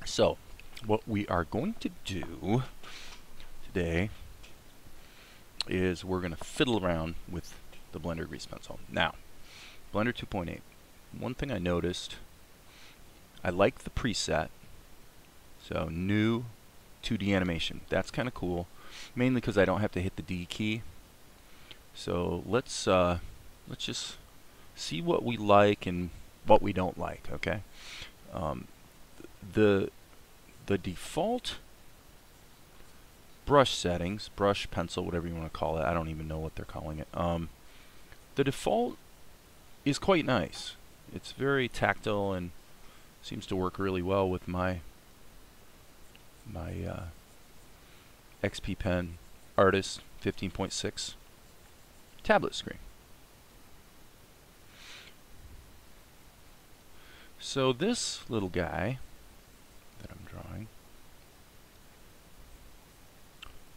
So, what we are going to do today is we're going to fiddle around with the Blender Grease Pencil. Now, Blender 2.8. One thing I noticed, I like the preset. So, new 2D animation. That's kind of cool, mainly because I don't have to hit the D key. So let's just see what we like and what we don't like. Okay, the default brush settings, brush, pencil, whatever you want to call it. I don't even know what they're calling it. The default is quite nice. It's very tactile and seems to work really well with my XP Pen Artist 15.6 tablet screen. So this little guy that I'm drawing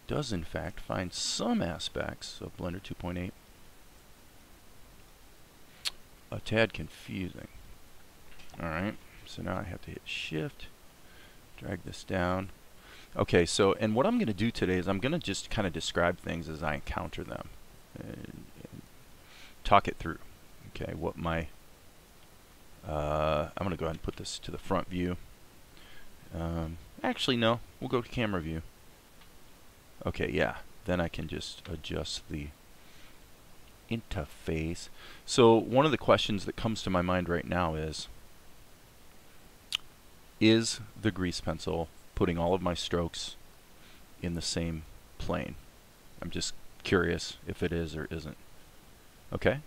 does in fact find some aspects of Blender 2.8 a tad confusing. Alright, so now I have to hit Shift, drag this down. Okay, so, and what I'm going to do today is I'm going to just kind of describe things as I encounter them and talk it through. Okay, what my I'm going to go ahead and put this to the front view. Actually, no, we'll go to camera view. Okay, yeah, then I can just adjust the interface. So one of the questions that comes to my mind right now is the grease pencil putting all of my strokes in the same plane? I'm just curious if it is or isn't. Okay,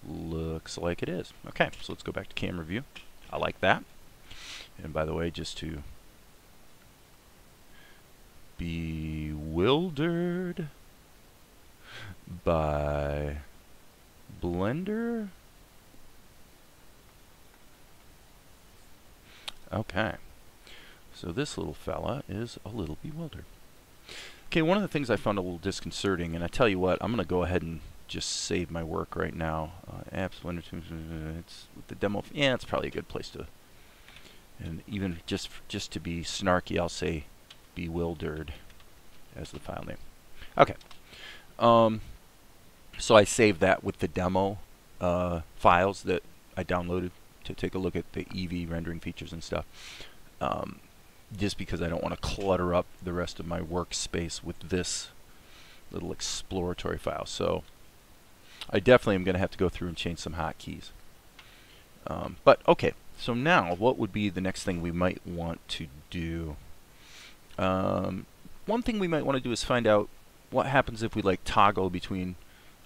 looks like it is. Okay, so let's go back to camera view. I like that. And by the way, just to bewildered by Blender. Okay, so this little fella is a little bewildered. Okay, one of the things I found a little disconcerting, and I tell you what, I'm going to go ahead and just save my work right now. Apps, Blender 2, it's with the demo. Yeah, it's probably a good place to. And even just to be snarky, I'll say bewildered as the file name. Okay. So I saved that with the demo files that I downloaded to take a look at the EEVEE rendering features and stuff. Just because I don't want to clutter up the rest of my workspace with this little exploratory file. So I definitely am going to have to go through and change some hotkeys. But okay, so now what would be the next thing we might want to do? One thing we might want to do is find out what happens if we like toggle between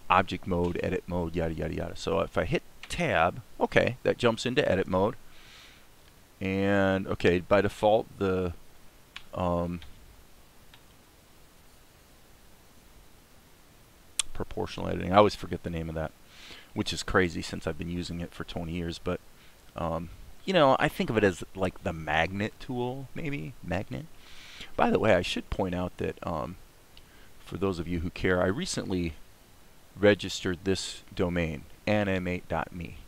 object mode, edit mode, yada yada yada. So if I hit tab, okay, that jumps into edit mode. And okay, by default the proportional editing, I always forget the name of that, which is crazy since I've been using it for 20 years, but you know, I think of it as like the magnet tool, maybe magnet. By the way, I should point out that for those of you who care, I recently registered this domain, animate.me.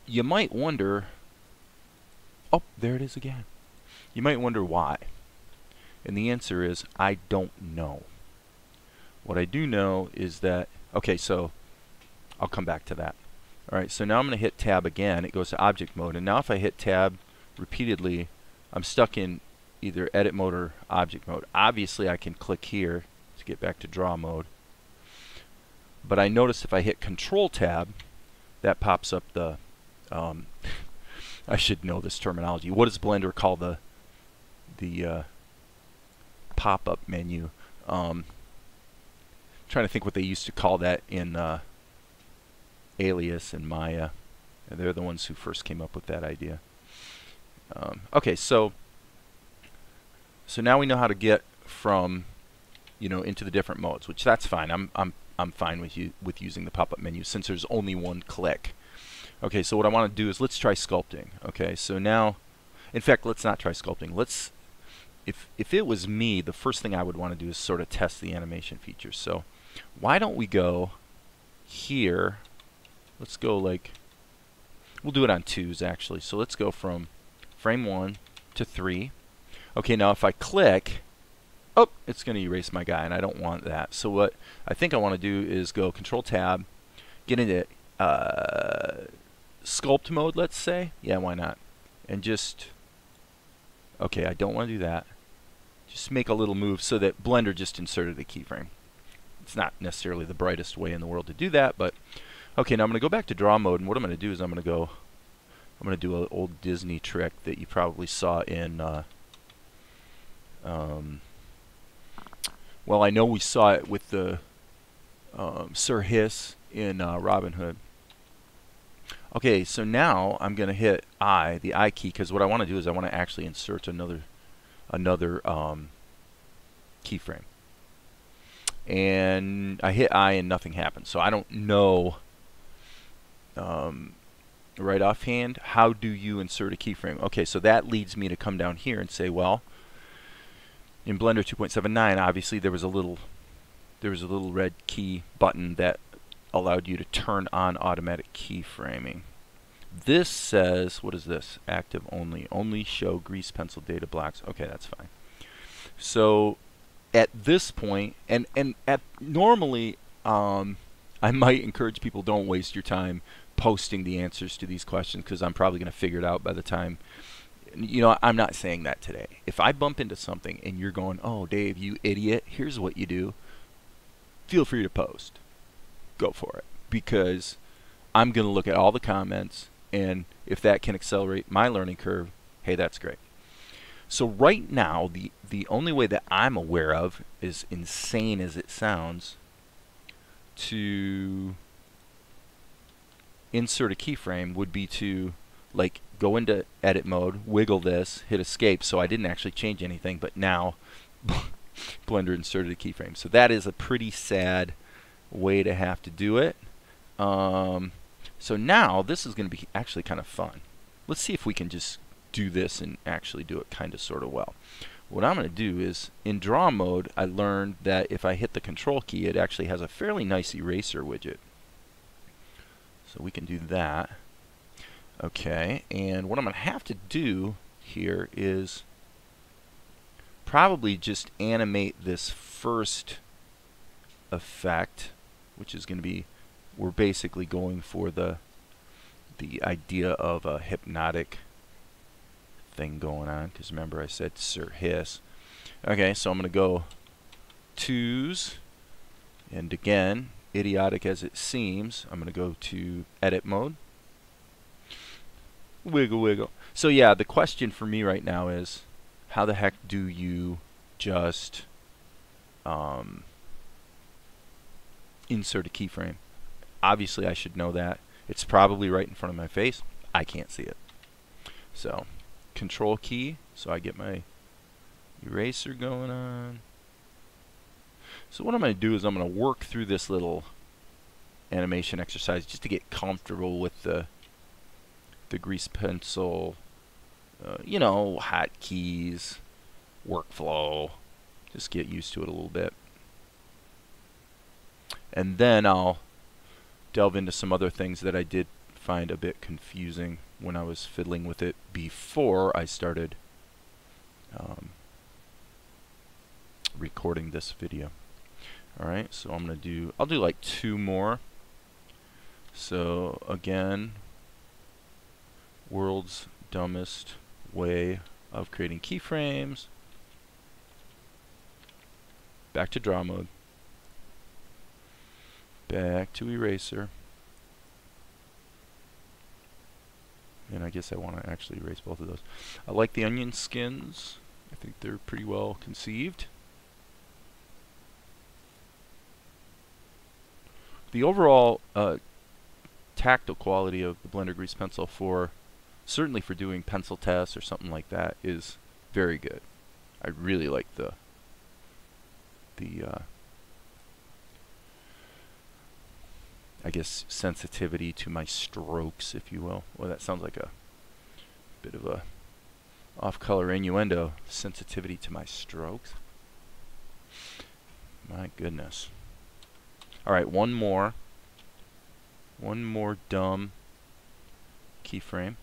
You might wonder, oh, there it is again. You might wonder why. And the answer is, I don't know. What I do know is that, okay, so I'll come back to that. Alright, so now I'm going to hit tab again. It goes to object mode. And now if I hit tab repeatedly, I'm stuck in either edit mode or object mode. Obviously, I can click here to get back to draw mode. But I notice if I hit control tab, that pops up the I should know this terminology. What does Blender call the pop-up menu? Trying to think what they used to call that in Alias and Maya. They're the ones who first came up with that idea. Okay, so now we know how to get from, you know, into the different modes, which that's fine. I'm fine with using the pop-up menu since there's only one click. Okay, so what I want to do is let's try sculpting. Okay, so now, in fact, let's not try sculpting. Let's, if it was me, the first thing I would want to do is sort of test the animation features. So why don't we go here? Let's go like, We'll do it on 2s actually. So let's go from frame 1 to 3. Okay, now if I click, oh, it's going to erase my guy, and I don't want that. So what I think I want to do is go Control-Tab, get into sculpt mode, let's say. Yeah, why not? And just, okay, I don't want to do that. Just make a little move so that Blender just inserted a keyframe. It's not necessarily the brightest way in the world to do that, but okay, now I'm going to go back to draw mode, and what I'm going to do is I'm going to do an old Disney trick that you probably saw in well, I know we saw it with the Sir Hiss in Robin Hood. Okay, so now I'm going to hit the I key, because what I want to do is I want to actually insert another keyframe. And I hit I and nothing happens. So I don't know right offhand, how do you insert a keyframe? Okay, so that leads me to come down here and say, well, in Blender 2.79, obviously there was a little red key button that allowed you to turn on automatic keyframing. This says, what is this? Active only. Only show grease pencil data blocks. Okay, that's fine. So at this point, and normally I might encourage people, don't waste your time posting the answers to these questions, because I'm probably going to figure it out by the time. You know, I'm not saying that today. If I bump into something and you're going, oh, Dave, you idiot, here's what you do, feel free to post. Go for it. Because I'm going to look at all the comments, and if that can accelerate my learning curve, hey, that's great. So right now, the only way that I'm aware of, as insane as it sounds, to insert a keyframe would be to, like, go into edit mode, wiggle this, hit escape. So I didn't actually change anything, but now Blender inserted a keyframe. So that is a pretty sad way to have to do it. So now this is going to be actually kind of fun. Let's see if we can just do this and actually do it kind of sort of well. What I'm going to do is, in draw mode, I learned that if I hit the control key, it actually has a fairly nice eraser widget. So we can do that. Okay, and what I'm going to have to do here is probably just animate this first effect, which is going to be, we're basically going for the idea of a hypnotic thing going on, because remember I said Sir Hiss. Okay, so I'm going to go 2s, and again, idiotic as it seems, I'm going to go to edit mode. Wiggle, wiggle. So yeah, the question for me right now is, how the heck do you just insert a keyframe? Obviously, I should know that. It's probably right in front of my face. I can't see it. So, control key, so I get my eraser going on. So what I'm going to do is I'm going to work through this little animation exercise just to get comfortable with the grease pencil, you know, hotkeys, workflow. Just get used to it a little bit. And then I'll delve into some other things that I did find a bit confusing when I was fiddling with it before I started recording this video. Alright, so I'll do like 2 more. So again, world's dumbest way of creating keyframes. Back to draw mode. Back to eraser. And I guess I want to actually erase both of those. I like the onion skins. I think they're pretty well conceived. The overall tactile quality of the Blender Grease Pencil, certainly for doing pencil tests or something like that, is very good. I really like the I guess sensitivity to my strokes, if you will. Well, that sounds like a bit of a off-color innuendo. Sensitivity to my strokes. My goodness. All right, one more dumb keyframe.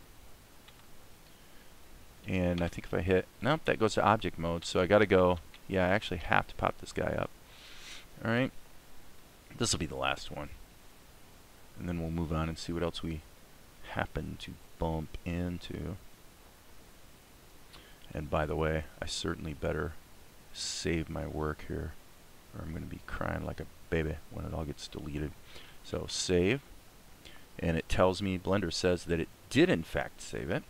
And I think if I hit, nope, that goes to object mode. So I got to go, yeah, I actually have to pop this guy up. All right, this will be the last one. And then we'll move on and see what else we happen to bump into. And by the way, I certainly better save my work here, or I'm going to be crying like a baby when it all gets deleted. So save, and it tells me, Blender says that it did in fact save it.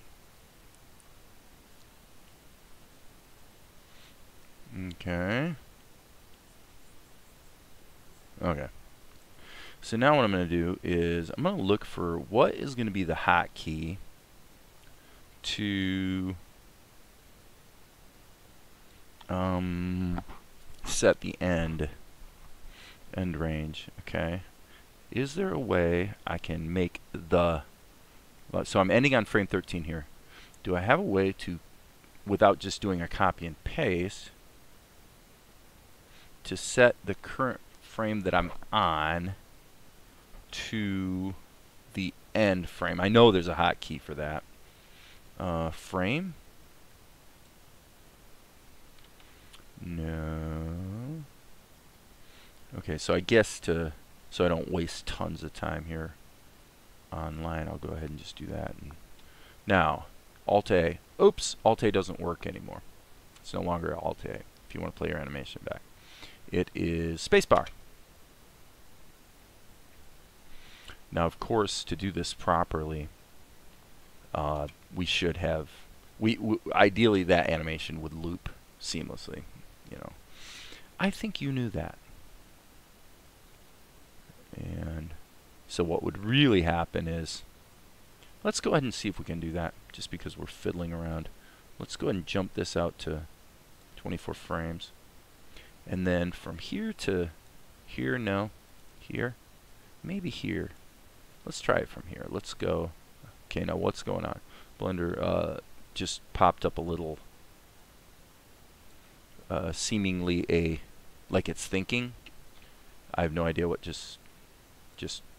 Okay. Okay. So now what I'm going to do is I'm going to look for what is going to be the hotkey to set the end range. Okay. Is there a way I can make the, so I'm ending on frame 13 here. Do I have a way to, without just doing a copy and paste, to set the current frame that I'm on to the end frame? I know there's a hotkey for that. Frame? No. Okay, so I guess so I don't waste tons of time here online, I'll go ahead and just do that. And now, Alt-A. Oops, Alt-A doesn't work anymore. It's no longer Alt-A if you want to play your animation back. It is spacebar. Now, of course, to do this properly, we should have, ideally that animation would loop seamlessly. You know, I think you knew that. And so what would really happen is, let's go ahead and see if we can do that, just because we're fiddling around. Let's go ahead and jump this out to 24 frames. And then from here to here, no, here, maybe here. Let's try it from here. Let's go. Okay, now what's going on? Blender just popped up a little, seemingly like it's thinking. I have no idea what just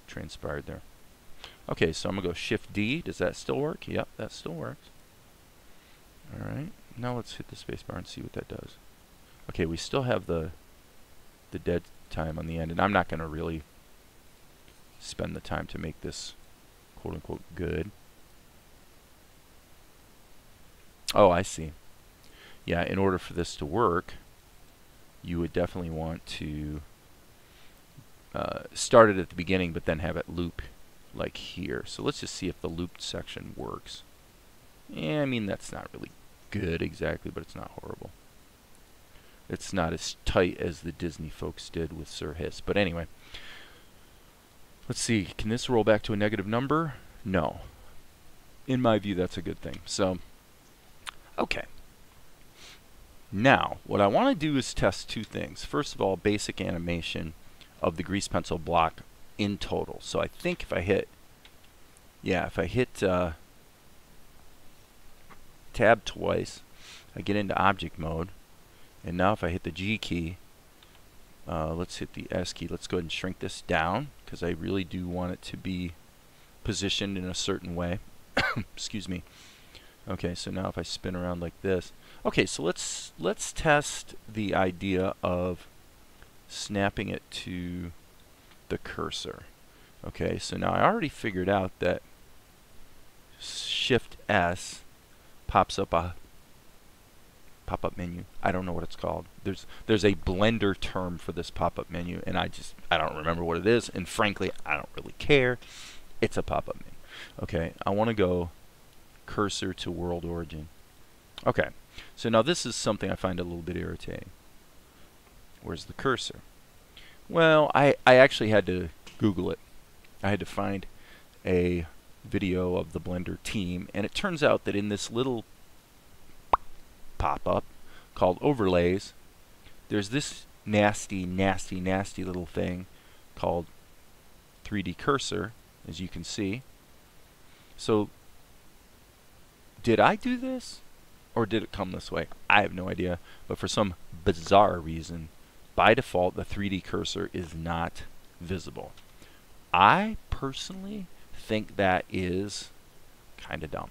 transpired there. Okay, so I'm gonna go Shift D. Does that still work? Yep, that still works. All right, now let's hit the spacebar and see what that does. Okay, we still have the dead time on the end, and I'm not gonna really spend the time to make this quote-unquote good. Oh, I see. Yeah, in order for this to work, you would definitely want to start it at the beginning, but then have it loop like here. So let's just see if the looped section works. Yeah, I mean, that's not really good exactly, but it's not horrible. It's not as tight as the Disney folks did with Sir Hiss. But anyway, let's see. Can this roll back to a negative number? No. In my view, that's a good thing. So, okay. Now, what I want to do is test two things. First of all, basic animation of the grease pencil block in total. So I think if I hit, yeah, if I hit tab twice, I get into object mode. And now if I hit the G key, let's hit the S key. Let's go ahead and shrink this down, because I really do want it to be positioned in a certain way. Excuse me. Okay, so now if I spin around like this. Okay, so let's test the idea of snapping it to the cursor. Okay, so now I already figured out that Shift S pops up a pop-up menu. I don't know what it's called. There's a Blender term for this pop-up menu, and I don't remember what it is, and frankly I don't really care. It's a pop-up menu. Okay, I want to go cursor to world origin. Okay, so now this is something I find a little bit irritating. Where's the cursor? Well, I actually had to Google it. I had to find a video of the Blender team, and it turns out that in this little pop-up called overlays, there's this nasty little thing called 3D cursor, as you can see. So did I do this, or did it come this way? I have no idea, but for some bizarre reason, by default the 3D cursor is not visible. I personally think that is Kind of dumb.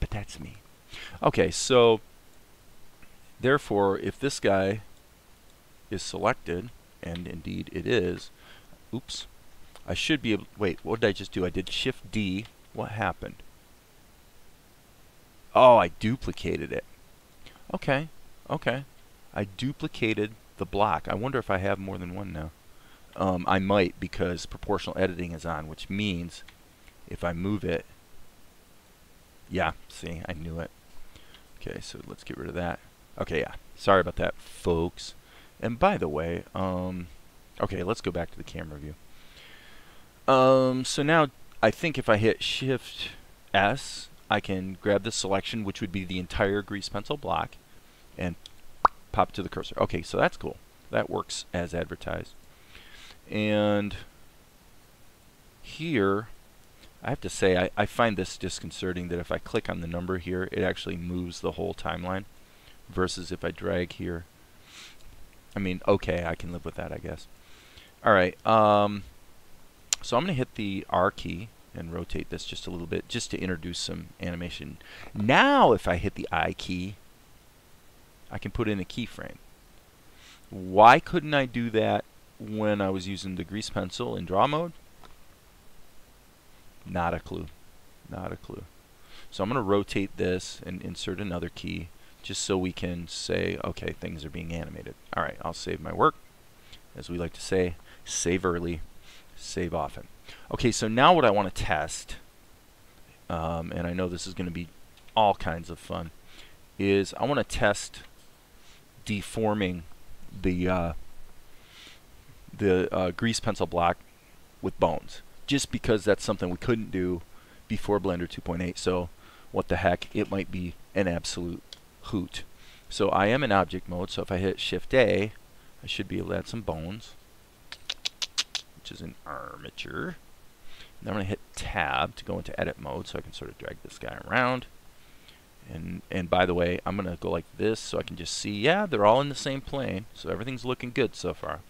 But that's me. Okay, so therefore, if this guy is selected, and indeed it is, oops, I should be able, wait, what did I just do? I did Shift D. What happened? Oh, I duplicated it. Okay, okay. I duplicated the block. I wonder if I have more than one now. I might, because proportional editing is on, which means if I move it, yeah, see, I knew it. Okay, so let's get rid of that. Okay, yeah, sorry about that, folks. And by the way, okay, let's go back to the camera view. So now I think if I hit Shift S, I can grab this selection, which would be the entire grease pencil block, and pop it to the cursor. Okay, so that's cool. That works as advertised. And here, I have to say, I find this disconcerting that if I click on the number here, it actually moves the whole timeline, versus if I drag here. I mean, okay, I can live with that, I guess. All right, so I'm going to hit the R key and rotate this just a little bit, just to introduce some animation. Now, if I hit the I key, I can put in a keyframe. Why couldn't I do that when I was using the grease pencil in draw mode? Not a clue. Not a clue. So I'm going to rotate this and insert another key, just so we can say, okay, things are being animated. All right, I'll save my work. As we like to say, save early, save often. Okay, so now what I want to test, and I know this is going to be all kinds of fun, is I want to test deforming the grease pencil block with bones, just because that's something we couldn't do before Blender 2.8. So what the heck, it might be an absolute hoot. So I am in object mode, so if I hit Shift A, I should be able to add some bones, which is an armature. And I'm going to hit Tab to go into edit mode, so I can sort of drag this guy around. And by the way, I'm going to go like this so I can just see, yeah, they're all in the same plane, so everything's looking good so far.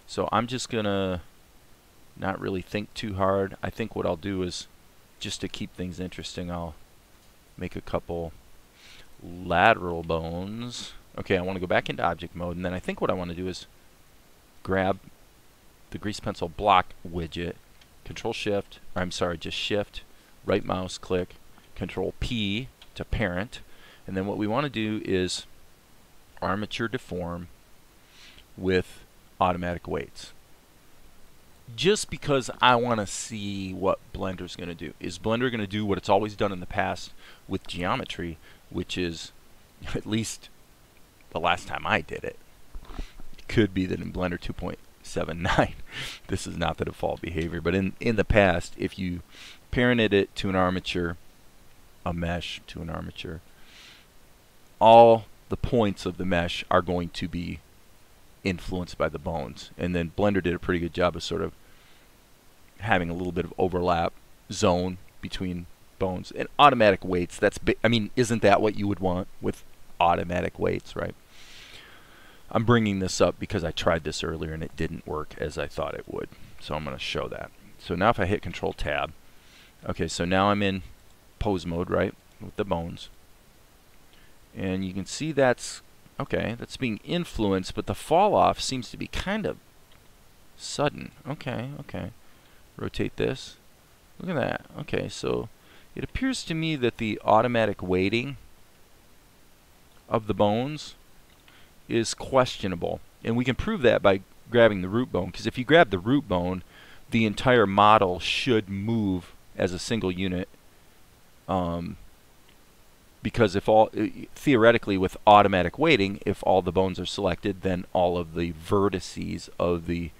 So I'm just going to not really think too hard. I think what I'll do is, just to keep things interesting, I'll make a couple lateral bones. Okay, I want to go back into object mode, and then I think what I want to do is grab the grease pencil block widget, Control Shift, or I'm sorry, just Shift, right mouse click, Control P to parent, and then what we want to do is armature deform with automatic weights. Just because I want to see what Blender's going to do. Is Blender going to do what it's always done in the past with geometry, which is, at least the last time I did it, it could be that in Blender 2.79 this is not the default behavior, but in the past, if you parented it to an armature, a mesh to an armature, all the points of the mesh are going to be influenced by the bones. And then Blender did a pretty good job of sort of having a little bit of overlap zone between bones. And automatic weights, that's I mean, isn't that what you would want with automatic weights, right? I'm bringing this up because I tried this earlier and it didn't work as I thought it would. So I'm going to show that. So now if I hit Control Tab, okay, so now I'm in pose mode, right, with the bones. And you can see that's, okay, that's being influenced, but the fall off seems to be kind of sudden. Okay, okay. Rotate this. Look at that. Okay, so it appears to me that the automatic weighting of the bones is questionable. And we can prove that by grabbing the root bone, because if you grab the root bone, the entire model should move as a single unit. Because if all, theoretically with automatic weighting, if all the bones are selected, then all of the vertices of the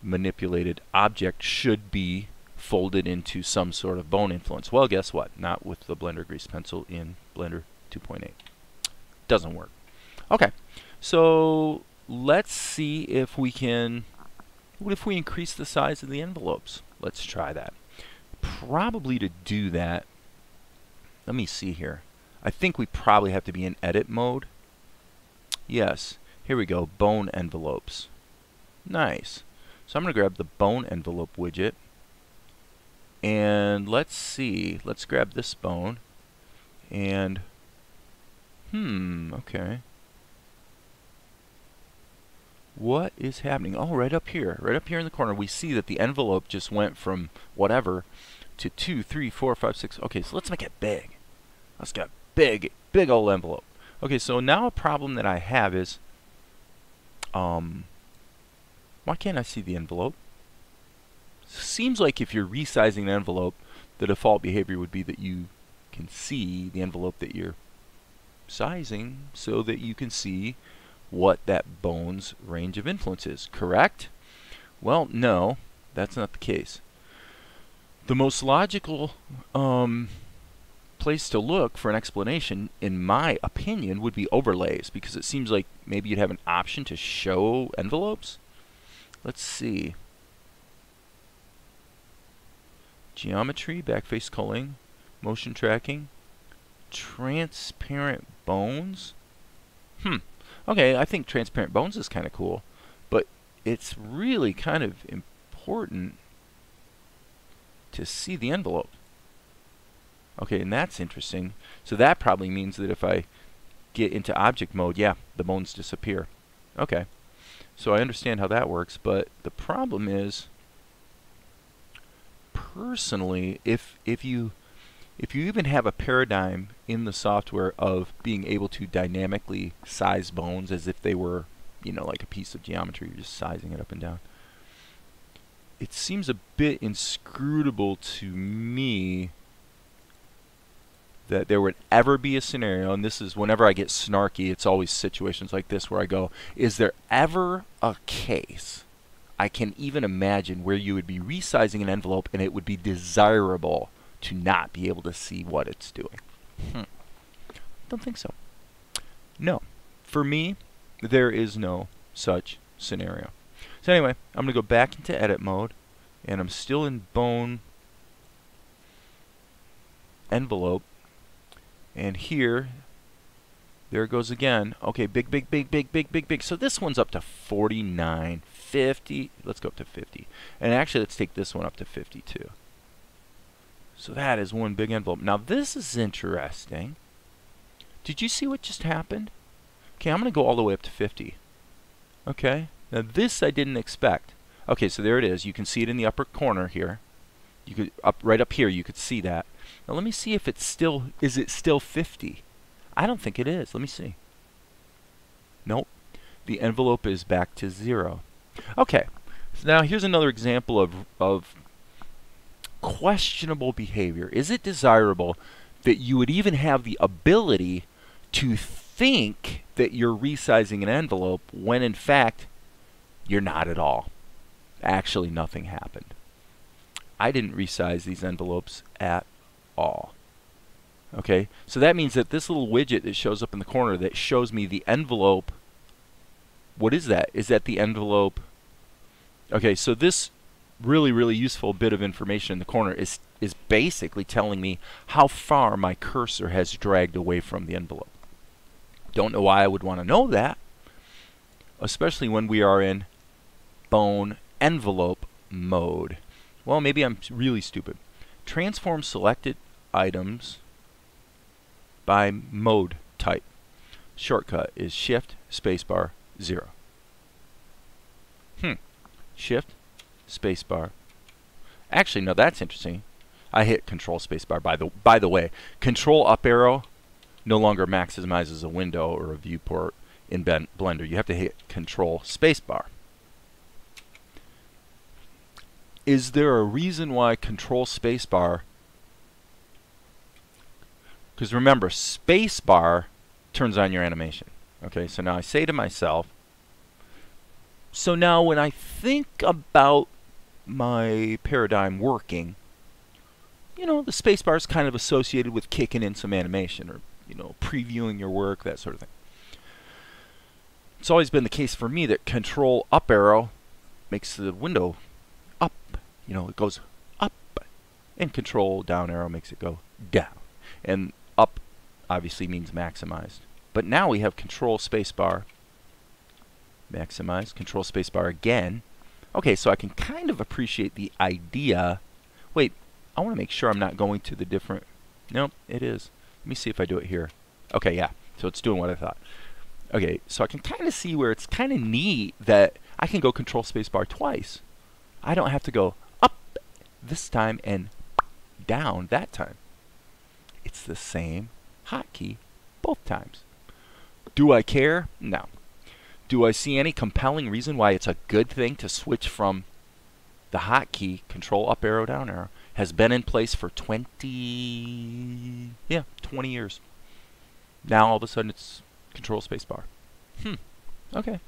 manipulated object should be folded into some sort of bone influence. Well, guess what? Not with the Blender grease pencil in Blender 2.8. Doesn't work. Okay, so let's see if we can, what if we increase the size of the envelopes? Let's try that. Probably to do that, let me see here. I think we probably have to be in edit mode. Yes, here we go, bone envelopes. Nice. So I'm going to grab the bone envelope widget. And let's see. Let's grab this bone. And, okay. What is happening? Oh, right up here in the corner, we see that the envelope just went from whatever to 2, 3, 4, 5, 6. Okay, so let's make it big. Let's get a big old envelope. Okay, so now a problem that I have is, why can't I see the envelope? Seems like if you're resizing an envelope, the default behavior would be that you can see the envelope that you're sizing so that you can see what that bone's range of influence is, correct? Well, no, that's not the case. The most logical place to look for an explanation, in my opinion, would be overlays, because it seems like maybe you'd have an option to show envelopes. Let's see. Geometry, backface culling, motion tracking, transparent bones. Okay, I think transparent bones is kind of cool, but it's really kind of important to see the envelope. Okay, and that's interesting. So that probably means that if I get into object mode, yeah, the bones disappear. Okay, so I understand how that works, but the problem is, personally, if you even have a paradigm in the software of being able to dynamically size bones as if they were, you know, like a piece of geometry, you're just sizing it up and down, it seems a bit inscrutable to me that there would ever be a scenario, and this is whenever I get snarky, it's always situations like this where I go, is there ever a case I can even imagine where you would be resizing an envelope and it would be desirable to not be able to see what it's doing? Don't think so. No. For me, there is no such scenario. So anyway, I'm going to go back into edit mode, and I'm still in bone envelope, and here, there it goes again. Okay, big. So this one's up to 49, 50. Let's go up to 50. And actually, let's take this one up to 52. So that is one big envelope. Now this is interesting. Did you see what just happened? Okay, I'm going to go all the way up to 50. Okay, now this I didn't expect. Okay, so there it is. You can see it in the upper corner here. You could right up here. You could see that. Now let me see if it's still. Is it still 50? I don't think it is. Let me see. Nope. The envelope is back to 0. Okay. So now here's another example of questionable behavior. Is it desirable that you would even have the ability to think that you're resizing an envelope when in fact you're not at all? Actually, nothing happened. I didn't resize these envelopes at all. Okay, so that means that this little widget that shows up in the corner that shows me the envelope, what is that? Is that the envelope? Okay, so this really useful bit of information in the corner is basically telling me how far my cursor has dragged away from the envelope. Don't know why I would want to know that, especially when we are in bone envelope mode. Well, maybe I'm really stupid. Transform selected items by mode type. Shortcut is Shift spacebar 0. Shift spacebar. Actually, no, that's interesting. I hit Control spacebar. By the way, Control up arrow no longer maximizes a window or a viewport in Blender. You have to hit Control spacebar. Is there a reason why Control spacebar? Because remember, spacebar turns on your animation. Okay, so now I say to myself, so now when I think about my paradigm working, you know, the spacebar is kind of associated with kicking in some animation or, you know, previewing your work, that sort of thing. It's always been the case for me that Control up arrow makes the window up. You know, it goes up, and Control down arrow makes it go down. And up obviously means maximized. But now we have Control spacebar, maximize, Control spacebar again. Okay, so I can kind of appreciate the idea. Wait, I want to make sure I'm not going to the different, nope, it is. Let me see if I do it here. Okay, yeah, so it's doing what I thought. Okay, so I can kind of see where it's kind of neat that I can go control spacebar twice. I don't have to go up this time and down that time. It's the same hotkey both times. Do I care? No. Do I see any compelling reason why it's a good thing to switch from the hotkey, control up arrow, down arrow, has been in place for 20 years. Now all of a sudden it's control spacebar. Okay.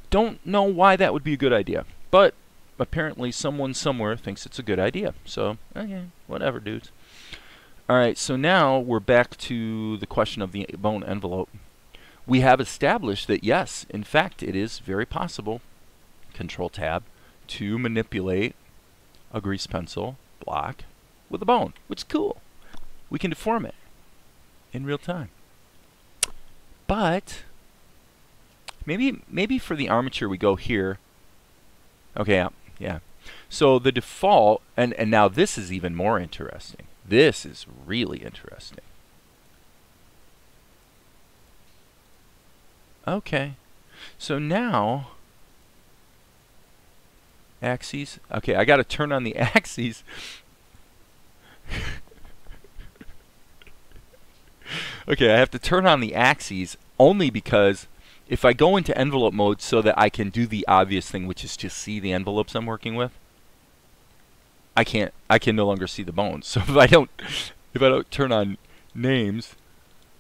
Don't know why that would be a good idea, but apparently someone somewhere thinks it's a good idea. So, okay, whatever, dudes. Alright, so now we're back to the question of the bone envelope. We have established that yes, in fact, it is very possible, Control-Tab, to manipulate a grease pencil block with a bone, which is cool. We can deform it in real time. But maybe for the armature we go here. Okay, yeah. So the default, and now this is even more interesting. This is really interesting. Okay, so now axes. Okay, I got to turn on the axes. Okay, I have to turn on the axes only because if I go into envelope mode so that I can do the obvious thing, which is to see the envelopes I'm working with, I can no longer see the bones. So if I don't turn on names,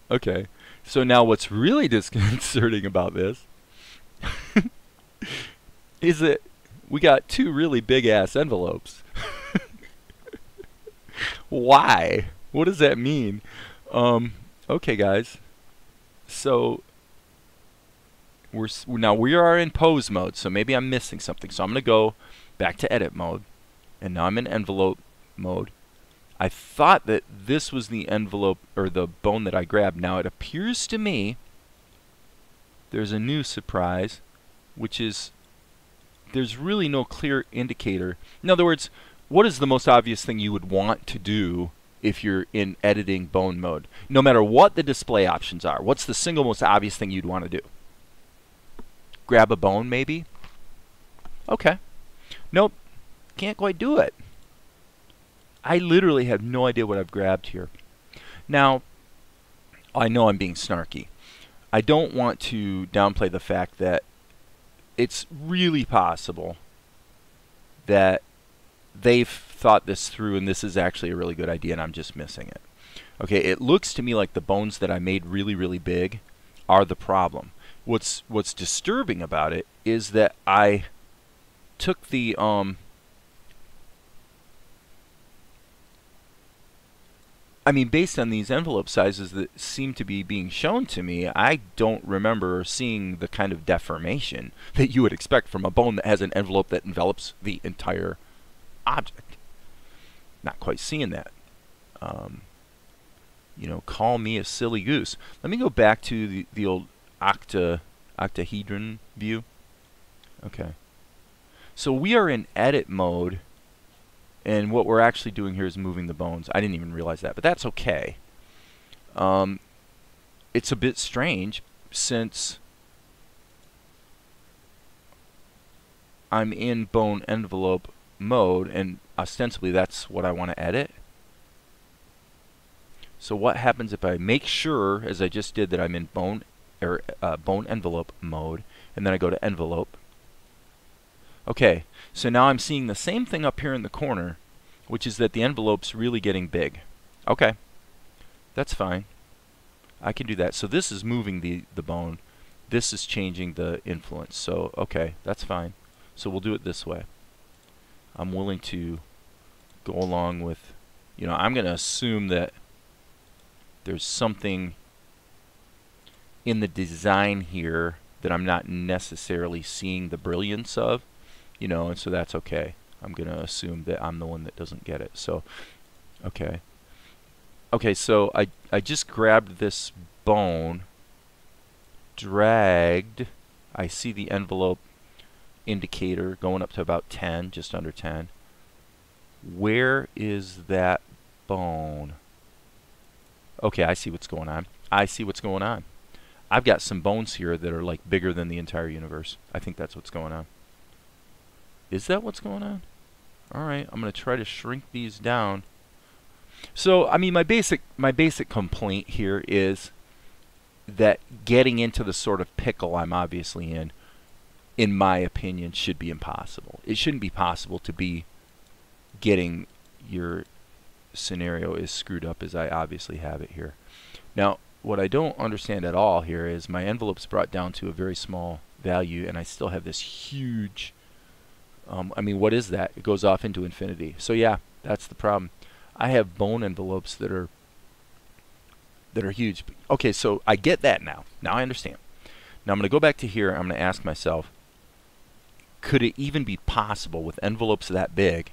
okay. So now what's really disconcerting about this is that we got two really big ass envelopes. Why? What does that mean? Okay, guys. So now we are in pose mode, so maybe I'm missing something. So I'm going to go back to edit mode, and now I'm in envelope mode. I thought that this was the envelope or the bone that I grabbed. Now it appears to me there's a new surprise, which is there's really no clear indicator. In other words, what is the most obvious thing you would want to do if you're in editing bone mode? No matter what the display options are, what's the single most obvious thing you'd want to do? Grab a bone, maybe? Okay. Nope. Can't quite do it. I literally have no idea what I've grabbed here. Now, I know I'm being snarky. I don't want to downplay the fact that it's really possible that they've thought this through and this is actually a really good idea and I'm just missing it. Okay, it looks to me like the bones that I made really, really big are the problem. What's disturbing about it is that I took the I mean, based on these envelope sizes that seem to be being shown to me, I don't remember seeing the kind of deformation that you would expect from a bone that has an envelope that envelops the entire object. Not quite seeing that. You know, call me a silly goose. Let me go back to the old octahedron view. Okay. So we are in edit mode. And what we're actually doing here is moving the bones. I didn't even realize that, but that's okay. It's a bit strange since I'm in bone envelope mode, and ostensibly that's what I want to edit. So what happens if I make sure, as I just did, that I'm in bone envelope mode, and then I go to envelope. Okay, so now I'm seeing the same thing up here in the corner, which is that the envelope's really getting big. Okay, that's fine. I can do that. So this is moving the bone. This is changing the influence. So, okay, that's fine. So we'll do it this way. I'm willing to go along with, you know, I'm going to assume that there's something in the design here that I'm not necessarily seeing the brilliance of. You know, and so that's okay. I'm going to assume that I'm the one that doesn't get it. So, okay. Okay, so I just grabbed this bone, dragged. I see the envelope indicator going up to about 10, just under 10. Where is that bone? Okay, I see what's going on. I see what's going on. I've got some bones here that are like bigger than the entire universe. I think that's what's going on. Is that what's going on? Alright, I'm going to try to shrink these down. So, I mean, my basic complaint here is that getting into the sort of pickle I'm obviously in my opinion, should be impossible. It shouldn't be possible to be getting your scenario as screwed up as I obviously have it here. Now, what I don't understand at all here is my envelope's brought down to a very small value, and I still have this huge, I mean, what is that? It goes off into infinity. So yeah, that's the problem. I have bone envelopes that are huge. Okay, so I get that now. Now I understand. Now I'm going to go back to here. I'm going to ask myself, could it even be possible with envelopes that big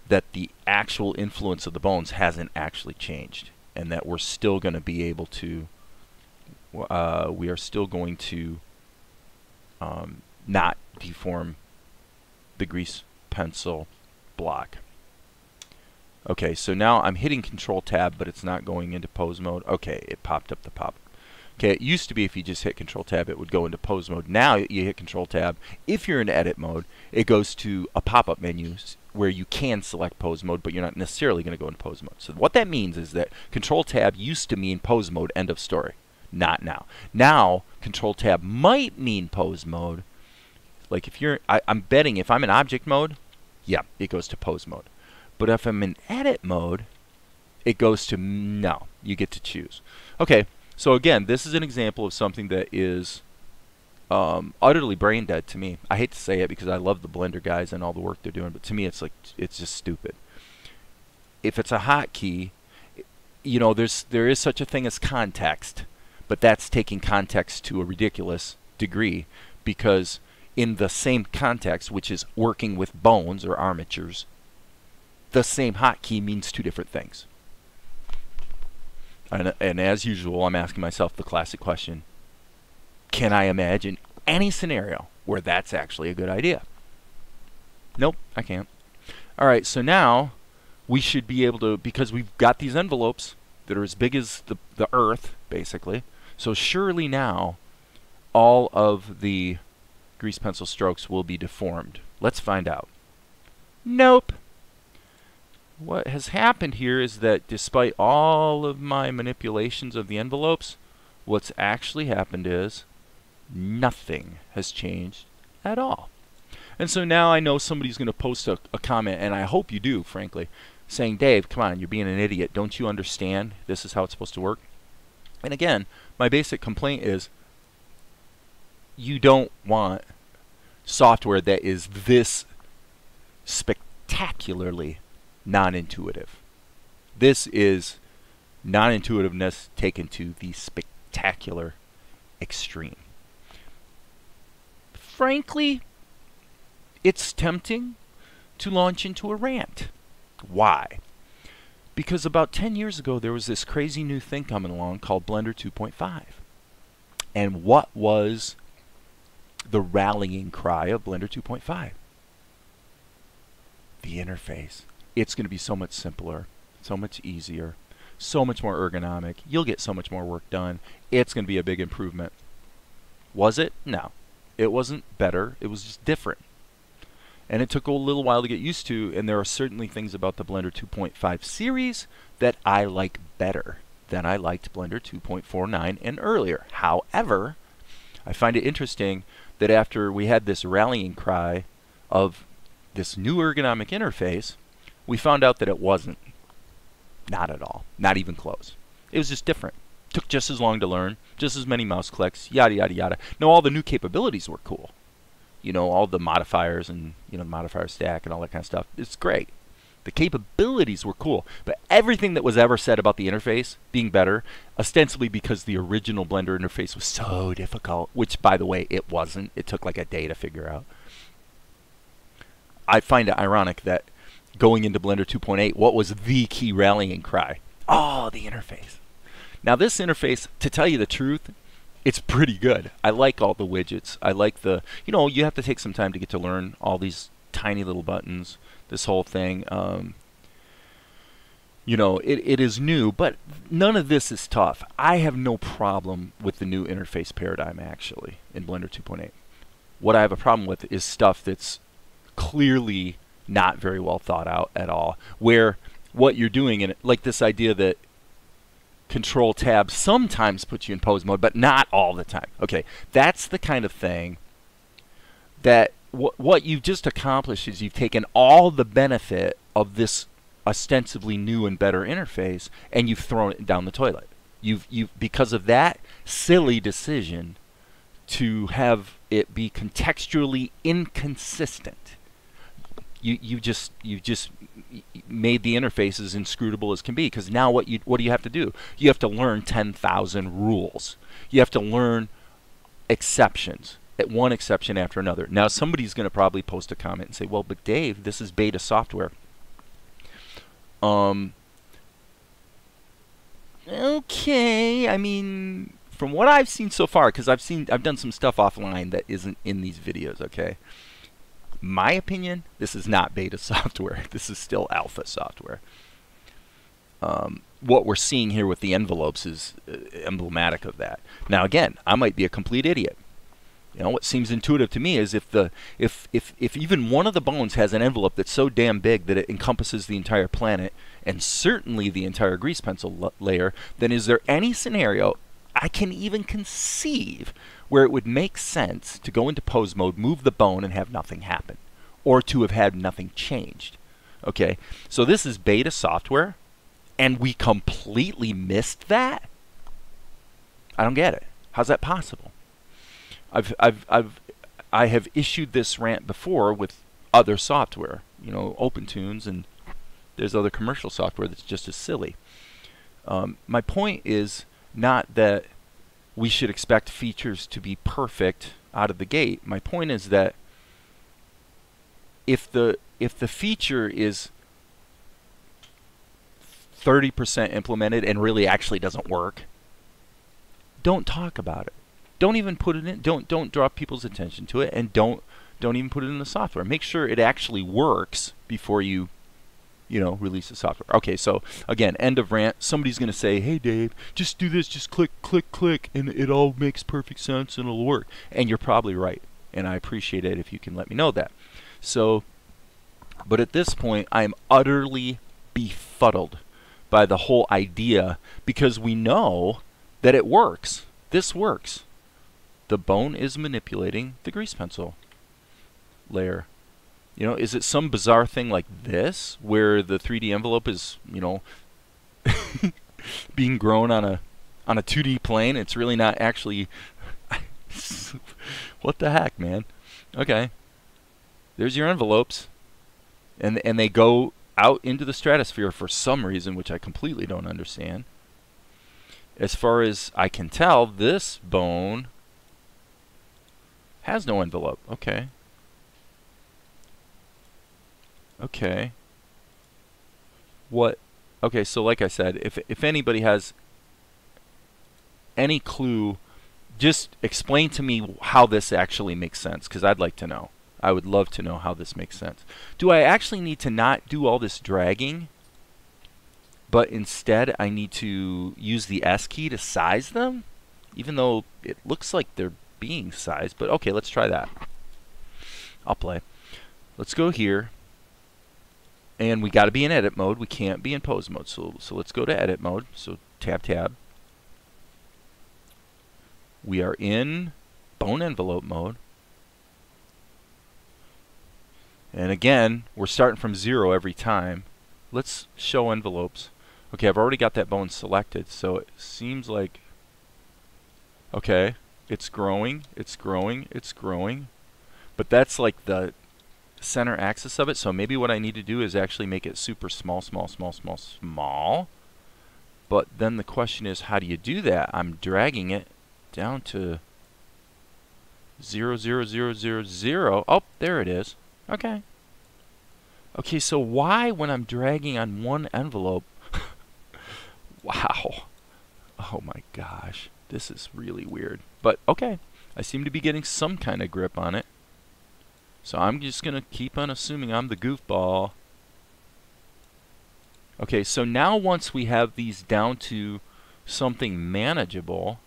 that the actual influence of the bones hasn't actually changed, and that we're still going to be able to, we are still going to not deform the grease pencil block? Okay, so now I'm hitting Control-Tab, but it's not going into pose mode. Okay, it popped up the pop. Okay, it used to be if you just hit Control-Tab, it would go into pose mode. Now you hit Control-Tab. If you're in edit mode, it goes to a pop-up menu where you can select pose mode, but you're not necessarily going to go into pose mode. So what that means is that Control-Tab used to mean pose mode, end of story. Not now. Now, Control-Tab might mean pose mode. Like if you're, I'm betting if I'm in object mode, yeah, it goes to pose mode. But if I'm in edit mode, it goes to no. You get to choose. Okay, so again, this is an example of something that is utterly brain dead to me. I hate to say it because I love the Blender guys and all the work they're doing, but to me it's like, it's just stupid. If it's a hotkey, you know, there is such a thing as context, but that's taking context to a ridiculous degree, because in the same context, which is working with bones or armatures, the same hotkey means two different things. And as usual, I'm asking myself the classic question, can I imagine any scenario where that's actually a good idea? Nope, I can't. Alright, so now we should be able to, because we've got these envelopes that are as big as the Earth, basically, so surely now all of the grease pencil strokes will be deformed. Let's find out. Nope. What has happened here is that despite all of my manipulations of the envelopes, what's actually happened is nothing has changed at all. And so now I know somebody's going to post a comment, and I hope you do, frankly, saying, Dave, come on, you're being an idiot. Don't you understand this is how it's supposed to work? And again, my basic complaint is you don't want software that is this spectacularly non-intuitive. This is non-intuitiveness taken to the spectacular extreme. Frankly, it's tempting to launch into a rant. Why? Because about 10 years ago there was this crazy new thing coming along called Blender 2.5. And what was the rallying cry of Blender 2.5? The interface. It's going to be so much simpler, so much easier, so much more ergonomic. You'll get so much more work done. It's going to be a big improvement. Was it? No. It wasn't better. It was just different. And it took a little while to get used to, and there are certainly things about the Blender 2.5 series that I like better than I liked Blender 2.49 and earlier. However, I find it interesting that after we had this rallying cry of this new ergonomic interface, we found out that it wasn't. Not at all. Not even close. It was just different. Took just as long to learn, just as many mouse clicks, yada yada yada. No, all the new capabilities were cool. You know, all the modifiers and, you know, the modifier stack and all that kind of stuff. It's great. The capabilities were cool, but everything that was ever said about the interface being better, ostensibly because the original Blender interface was so difficult, which, by the way, it wasn't. It took like a day to figure out. I find it ironic that going into Blender 2.8, what was the key rallying cry? Oh, the interface. Now this interface, to tell you the truth, it's pretty good. I like all the widgets. I like the, you know, you have to take some time to get to learn all these tiny little buttons, this whole thing. You know, it is new, but none of this is tough. I have no problem with the new interface paradigm, actually, in Blender 2.8. What I have a problem with is stuff that's clearly not very well thought out at all, where what you're doing, in like this idea that Control-Tab sometimes puts you in pose mode, but not all the time. Okay, that's the kind of thing that what you've just accomplished is you've taken all the benefit of this ostensibly new and better interface and you've thrown it down the toilet. You've because of that silly decision to have it be contextually inconsistent. You just made the interface as inscrutable as can be, because now what do you have to do? You have to learn 10,000 rules. You have to learn exceptions, at one exception after another. Now somebody's going to probably post a comment and say, well, but Dave, this is beta software. Okay, I mean, from what I've seen so far, because I've done some stuff offline that isn't in these videos, okay? My opinion, this is not beta software. This is still alpha software. What we're seeing here with the envelopes is emblematic of that. Now again, I might be a complete idiot. You know, what seems intuitive to me is if even one of the bones has an envelope that's so damn big that it encompasses the entire planet and certainly the entire grease pencil layer, then is there any scenario I can even conceive where it would make sense to go into pose mode, move the bone, and have nothing happen, or to have had nothing changed? Okay, so this is beta software, and we completely missed that? I don't get it. How's that possible? I have issued this rant before with other software, you know, OpenTunes, and there's other commercial software that's just as silly. My point is not that we should expect features to be perfect out of the gate. My point is that if the feature is 30% implemented and really actually doesn't work, don't talk about it. Don't even put it in. Don't draw people's attention to it, and don't even put it in the software. Make sure it actually works before you release the software. Okay, so again, end of rant. Somebody's going to say, hey Dave, just do this, just click, click, click, and it all makes perfect sense and it'll work. And you're probably right, and I appreciate it if you can let me know that. So, but at this point, I'm utterly befuddled by the whole idea, because we know that it works. This works. The bone is manipulating the grease pencil layer. You know, is it some bizarre thing like this, where the 3D envelope is, you know, being grown on a 2D plane? It's really not actually. What the heck, man? Okay, there's your envelopes, and they go out into the stratosphere for some reason, which I completely don't understand. As far as I can tell, this bone has no envelope. Okay. Okay. What? Okay, so like I said, if anybody has any clue, just explain to me how this actually makes sense, because I'd like to know. I would love to know how this makes sense. Do I actually need to not do all this dragging, but instead I need to use the S key to size them, even though it looks like they're being sized? But okay, let's try that. I'll play. Let's go here. And we got to be in edit mode. We can't be in pose mode. So let's go to edit mode. So tab. We are in bone envelope mode. And again, we're starting from 0 every time. Let's show envelopes. Okay, I've already got that bone selected, so it seems like, okay, it's growing, it's growing, it's growing. But that's like the center axis of it, so maybe what I need to do is actually make it super small. But then the question is, how do you do that? I'm dragging it down to 0, 0, 0, 0, 0. Oh, there it is. Okay. Okay, so why, when I'm dragging on one envelope, wow. Oh my gosh, this is really weird. But okay, I seem to be getting some kind of grip on it. So I'm just going to keep on assuming I'm the goofball. Okay, so now once we have these down to something manageable,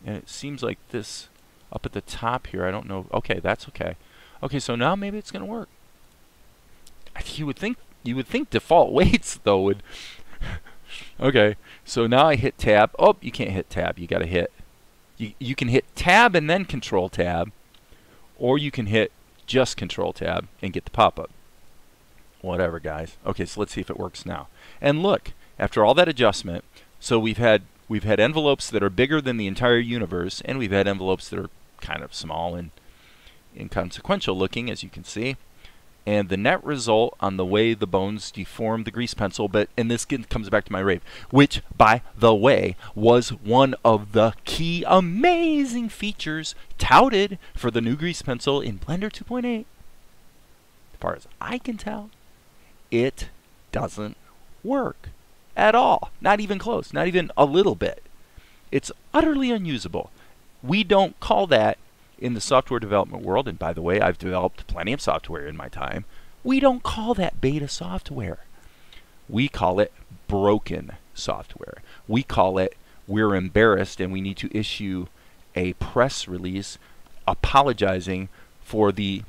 and it seems like this up at the top here, I don't know. Okay, that's okay. Okay, so now maybe it's going to work. You would think default weights though would okay, so now I hit tab. Oh, you can't hit tab. You got to hit you can hit tab and then control tab, or you can hit just control tab and get the pop-up. Whatever, guys. Okay, so let's see if it works now. And look, after all that adjustment, so we've had envelopes that are bigger than the entire universe, and we've had envelopes that are kind of small and inconsequential looking, as you can see. And the net result on the way the bones deform the grease pencil, and this comes back to my rave, which, by the way, was one of the key amazing features touted for the new grease pencil in Blender 2.8. As far as I can tell, it doesn't work at all. Not even close. Not even a little bit. It's utterly unusable. We don't call that in the software development world, and by the way, I've developed plenty of software in my time, we don't call that beta software. We call it broken software. We call it we're embarrassed and we need to issue a press release apologizing for the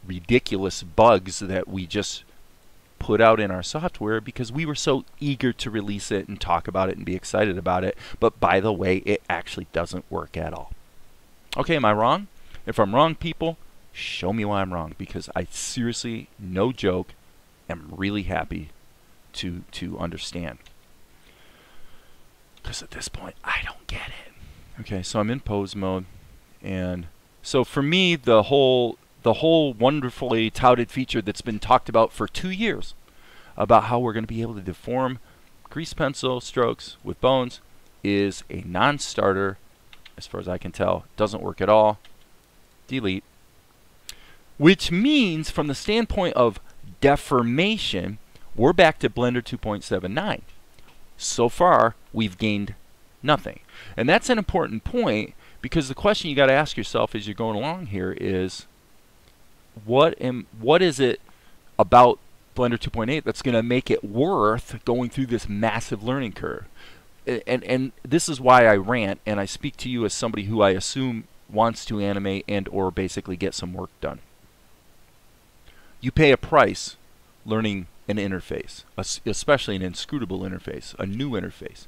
ridiculous bugs that we just put out in our software because we were so eager to release it and talk about it and be excited about it. But by the way, it actually doesn't work at all. Okay, am I wrong? If I'm wrong, people, show me why I'm wrong, because I seriously, no joke, am really happy to understand. Because at this point, I don't get it. Okay, so I'm in pose mode, and so for me, the whole wonderfully touted feature that's been talked about for 2 years about how we're going to be able to deform grease pencil strokes with bones is a non-starter. As far as I can tell, doesn't work at all. Delete. Which means, from the standpoint of deformation, we're back to Blender 2.79. So far, we've gained nothing. And that's an important point, because the question you got to ask yourself as you're going along here is, what is it about Blender 2.8 that's going to make it worth going through this massive learning curve? And this is why I rant, and I speak to you as somebody who I assume wants to animate and or basically get some work done. You pay a price learning an interface, especially an inscrutable interface, a new interface.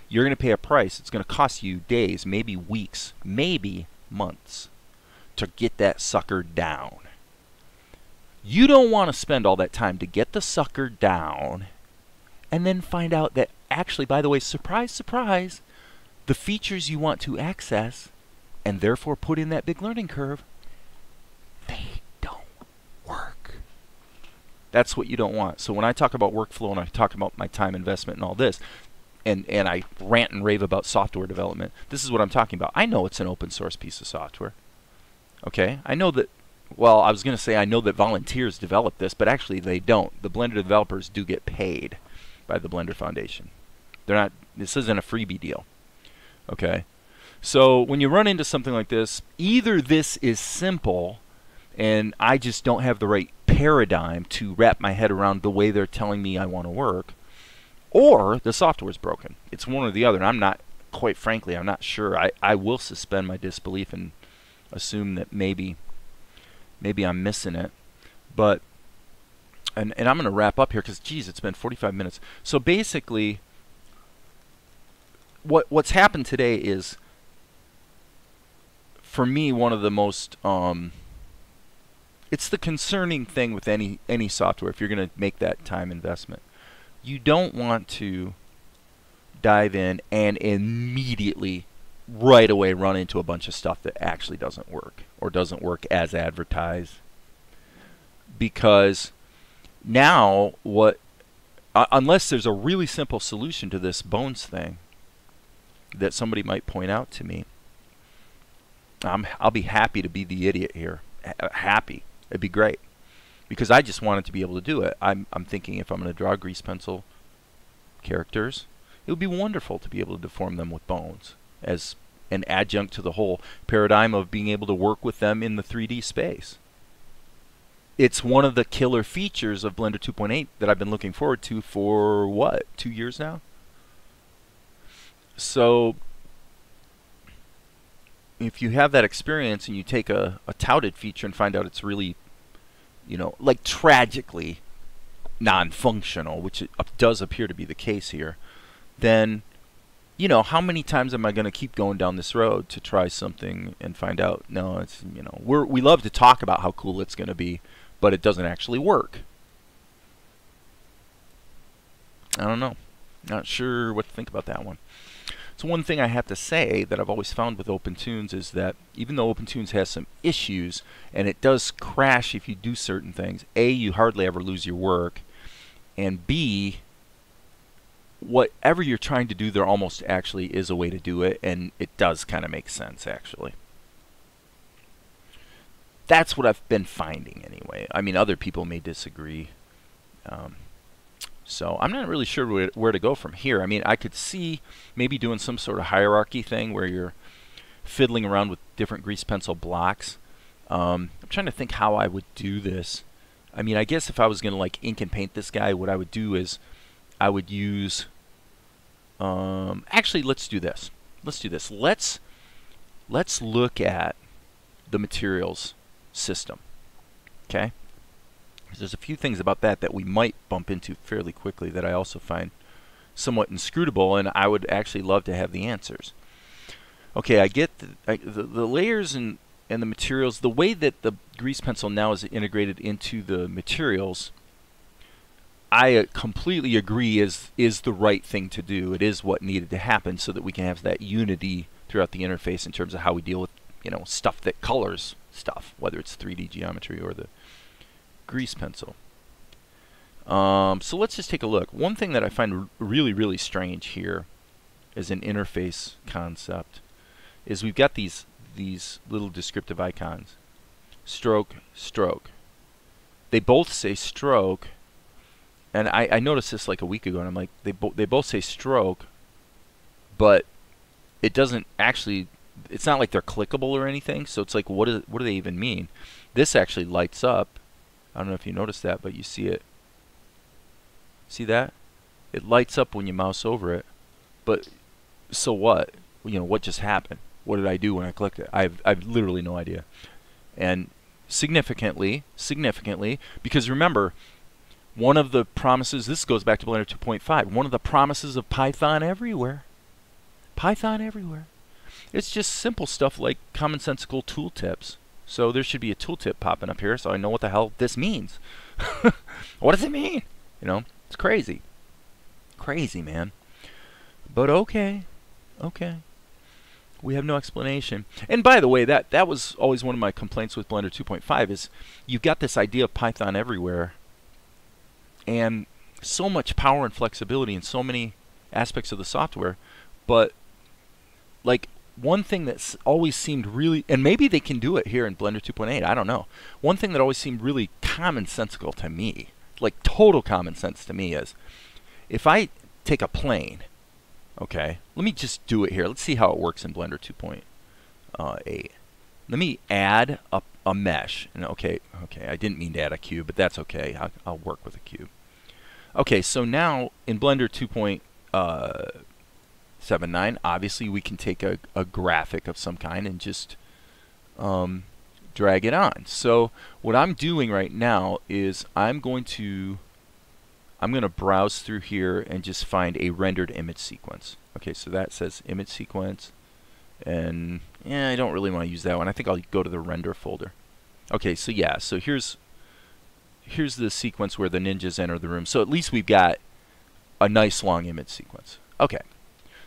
You're going to pay a price. It's going to cost you days, maybe weeks, maybe months to get that sucker down. You don't want to spend all that time to get the sucker down and then find out that actually, by the way, surprise, surprise, the features you want to access and therefore put in that big learning curve, they don't work. That's what you don't want. So when I talk about workflow and I talk about my time investment and all this, and I rant and rave about software development, this is what I'm talking about. I know it's an open source piece of software. Okay? I know that, well, I was going to say I know that volunteers develop this, but actually they don't. The Blender developers do get paid by the Blender Foundation. They're not, this isn't a freebie deal. Okay? So when you run into something like this, either this is simple and I just don't have the right paradigm to wrap my head around the way they're telling me I want to work, or the software is broken. It's one or the other, and I'm not, quite frankly, I'm not sure. I will suspend my disbelief and assume that maybe I'm missing it. But and I'm going to wrap up here because, geez, it's been 45 minutes. So basically, what's happened today is, for me, one of the most it's the concerning thing with any software if you're going to make that time investment. You don't want to dive in and immediately, right away, run into a bunch of stuff that actually doesn't work or doesn't work as advertised. Because now, unless there's a really simple solution to this bones thing that somebody might point out to me, I'll be happy to be the idiot here. Happy. It'd be great. Because I just wanted to be able to do it. I'm thinking if I'm going to draw grease pencil characters, it would be wonderful to be able to deform them with bones as an adjunct to the whole paradigm of being able to work with them in the 3D space. it's one of the killer features of Blender 2.8 that I've been looking forward to for, what, 2 years now? So if you have that experience and you take a touted feature and find out it's really, you know, like tragically non-functional, which it does appear to be the case here, then, you know, how many times am I going to keep going down this road to try something and find out, no, it's, you know, we love to talk about how cool it's going to be, but it doesn't actually work. I don't know. Not sure what to think about that one. So one thing I have to say that I've always found with OpenToons is that even though OpenToons has some issues, and it does crash if you do certain things, A, you hardly ever lose your work, and B, whatever you're trying to do, there almost actually is a way to do it, and it does kind of make sense, actually. That's what I've been finding, anyway. I mean, other people may disagree. So I'm not really sure where to go from here. I mean, I could see maybe doing some sort of hierarchy thing where you're fiddling around with different grease pencil blocks. I'm trying to think how I would do this. I mean, I guess if I was going to like ink and paint this guy, what I would do is I would use... actually, let's do this. Let's do this. Let's look at the materials system. Okay? There's a few things about that we might bump into fairly quickly that I also find somewhat inscrutable, and I would actually love to have the answers. Okay, I get the layers and the materials. The way that the grease pencil now is integrated into the materials, I completely agree is the right thing to do. It is what needed to happen so that we can have that unity throughout the interface in terms of how we deal with, you know, stuff that colors stuff, whether it's 3D geometry or the grease pencil. So let's just take a look. One thing that I find really, really strange here as an interface concept is we've got these little descriptive icons. Stroke, stroke. They both say stroke, and I noticed this like a week ago, and I'm like, they both say stroke, but it doesn't actually, it's not like they're clickable or anything, so it's like, what do they even mean? This actually lights up. I don't know if you noticed that, but you see it. See that? It lights up when you mouse over it. But so what? You know, what just happened? What did I do when I clicked it? I've literally no idea. And significantly, because remember, one of the promises, this goes back to Blender 2.5, one of the promises of Python everywhere. Python everywhere. It's just simple stuff like commonsensical tooltips. So there should be a tooltip popping up here so I know what the hell this means. What does it mean? You know, it's crazy. Crazy, man. But okay. Okay. We have no explanation. And by the way, that was always one of my complaints with Blender 2.5 is you've got this idea of Python everywhere and so much power and flexibility in so many aspects of the software, but like one thing that's always seemed really, and maybe they can do it here in Blender 2.8, I don't know. One thing that always seemed really commonsensical to me, like total common sense to me, is if I take a plane, okay, let me just do it here. Let's see how it works in Blender 2.8. Let me add a mesh. And okay, I didn't mean to add a cube, but that's okay. I'll work with a cube. Okay, so now in Blender 2.7.9, obviously we can take a graphic of some kind and just drag it on. So what I'm doing right now is I'm going to browse through here and just find a rendered image sequence. Okay, so that says image sequence, and yeah, I don't really want to use that one. I think I'll go to the render folder. Okay, so yeah, so here's the sequence where the ninjas enter the room. So at least we've got a nice long image sequence. Okay.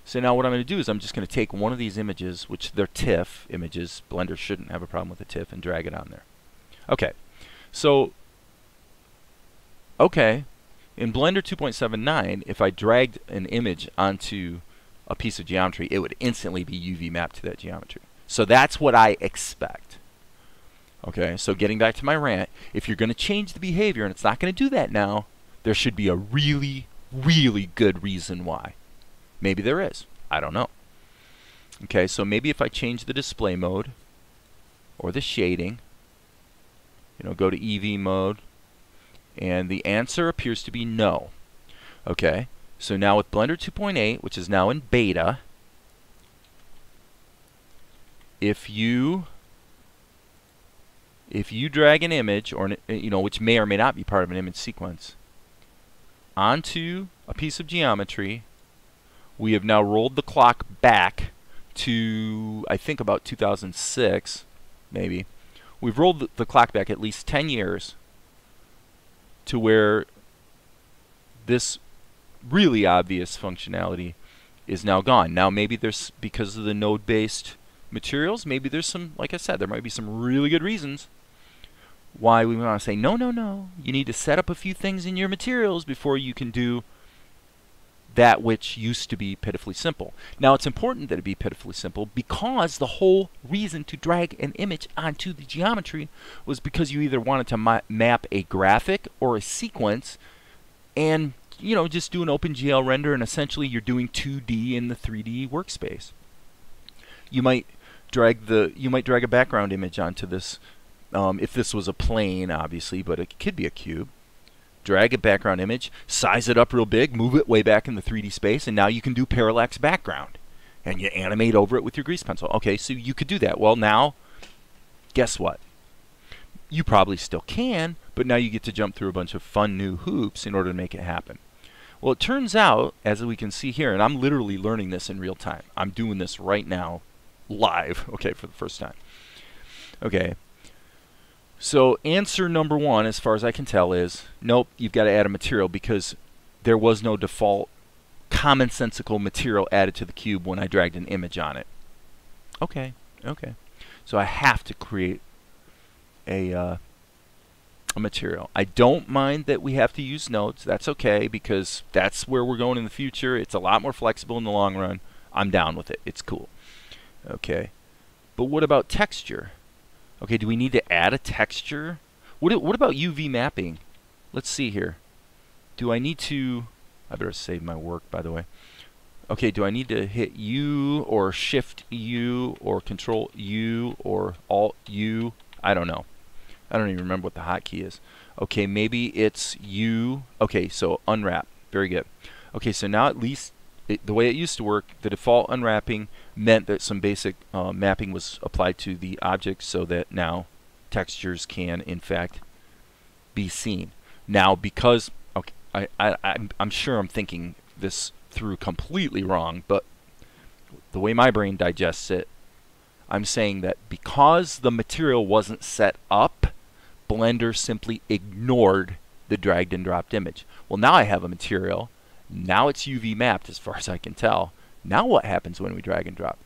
So now what I'm going to do is I'm just going to take one of these images, which they're TIFF images. Blender shouldn't have a problem with a TIFF, and drag it on there. Okay. So, okay. In Blender 2.7.9, if I dragged an image onto a piece of geometry, it would instantly be UV mapped to that geometry. So that's what I expect. Okay, so getting back to my rant, if you're going to change the behavior, and it's not going to do that now, there should be a really, really good reason why. Maybe there is. I don't know. Okay, so maybe if I change the display mode or the shading, go to EEVEE mode, and the answer appears to be no. Okay, so now with Blender 2.8, which is now in beta, if you drag an image, or which may or may not be part of an image sequence, onto a piece of geometry, we have now rolled the clock back to, I think, about 2006, maybe. We've rolled the clock back at least 10 years to where this really obvious functionality is now gone. Now maybe there's, because of the node-based materials, maybe there's some, like I said, there might be some really good reasons why we want to say, no, no, no, you need to set up a few things in your materials before you can do that which used to be pitifully simple. Now it's important that it be pitifully simple because the whole reason to drag an image onto the geometry was because you either wanted to map a graphic or a sequence, and just do an OpenGL render, and essentially you're doing 2D in the 3D workspace. You might drag a background image onto this, if this was a plane, obviously, but it could be a cube. Drag a background image, size it up real big, move it way back in the 3D space, and now you can do parallax background. And you animate over it with your grease pencil. Okay, so you could do that. Well, now, guess what? You probably still can, but now you get to jump through a bunch of fun new hoops in order to make it happen. Well, it turns out, as we can see here, and I'm literally learning this in real time. I'm doing this right now, live, okay, for the first time. Okay. So answer number one, as far as I can tell, is nope, you've got to add a material because there was no default commonsensical material added to the cube when I dragged an image on it. Okay, okay. So I have to create a material. I don't mind that we have to use nodes. That's okay because that's where we're going in the future. It's a lot more flexible in the long run. I'm down with it. It's cool. Okay. But what about texture? Okay, do we need to add a texture? What about UV mapping? Let's see here. Do I need to... I better save my work, by the way. Okay, do I need to hit U or Shift U or Control U or Alt U? I don't know. I don't even remember what the hotkey is. Okay, maybe it's U. Okay, so unwrap. Very good. Okay, so now at least the way it used to work, the default unwrapping meant that some basic mapping was applied to the object so that now textures can, in fact, be seen. Now, because, okay, I'm sure I'm thinking this through completely wrong, but the way my brain digests it, I'm saying that because the material wasn't set up, Blender simply ignored the dragged and dropped image. Well, now I have a material. Now it's UV mapped as far as I can tell. Now what happens when we drag and drop?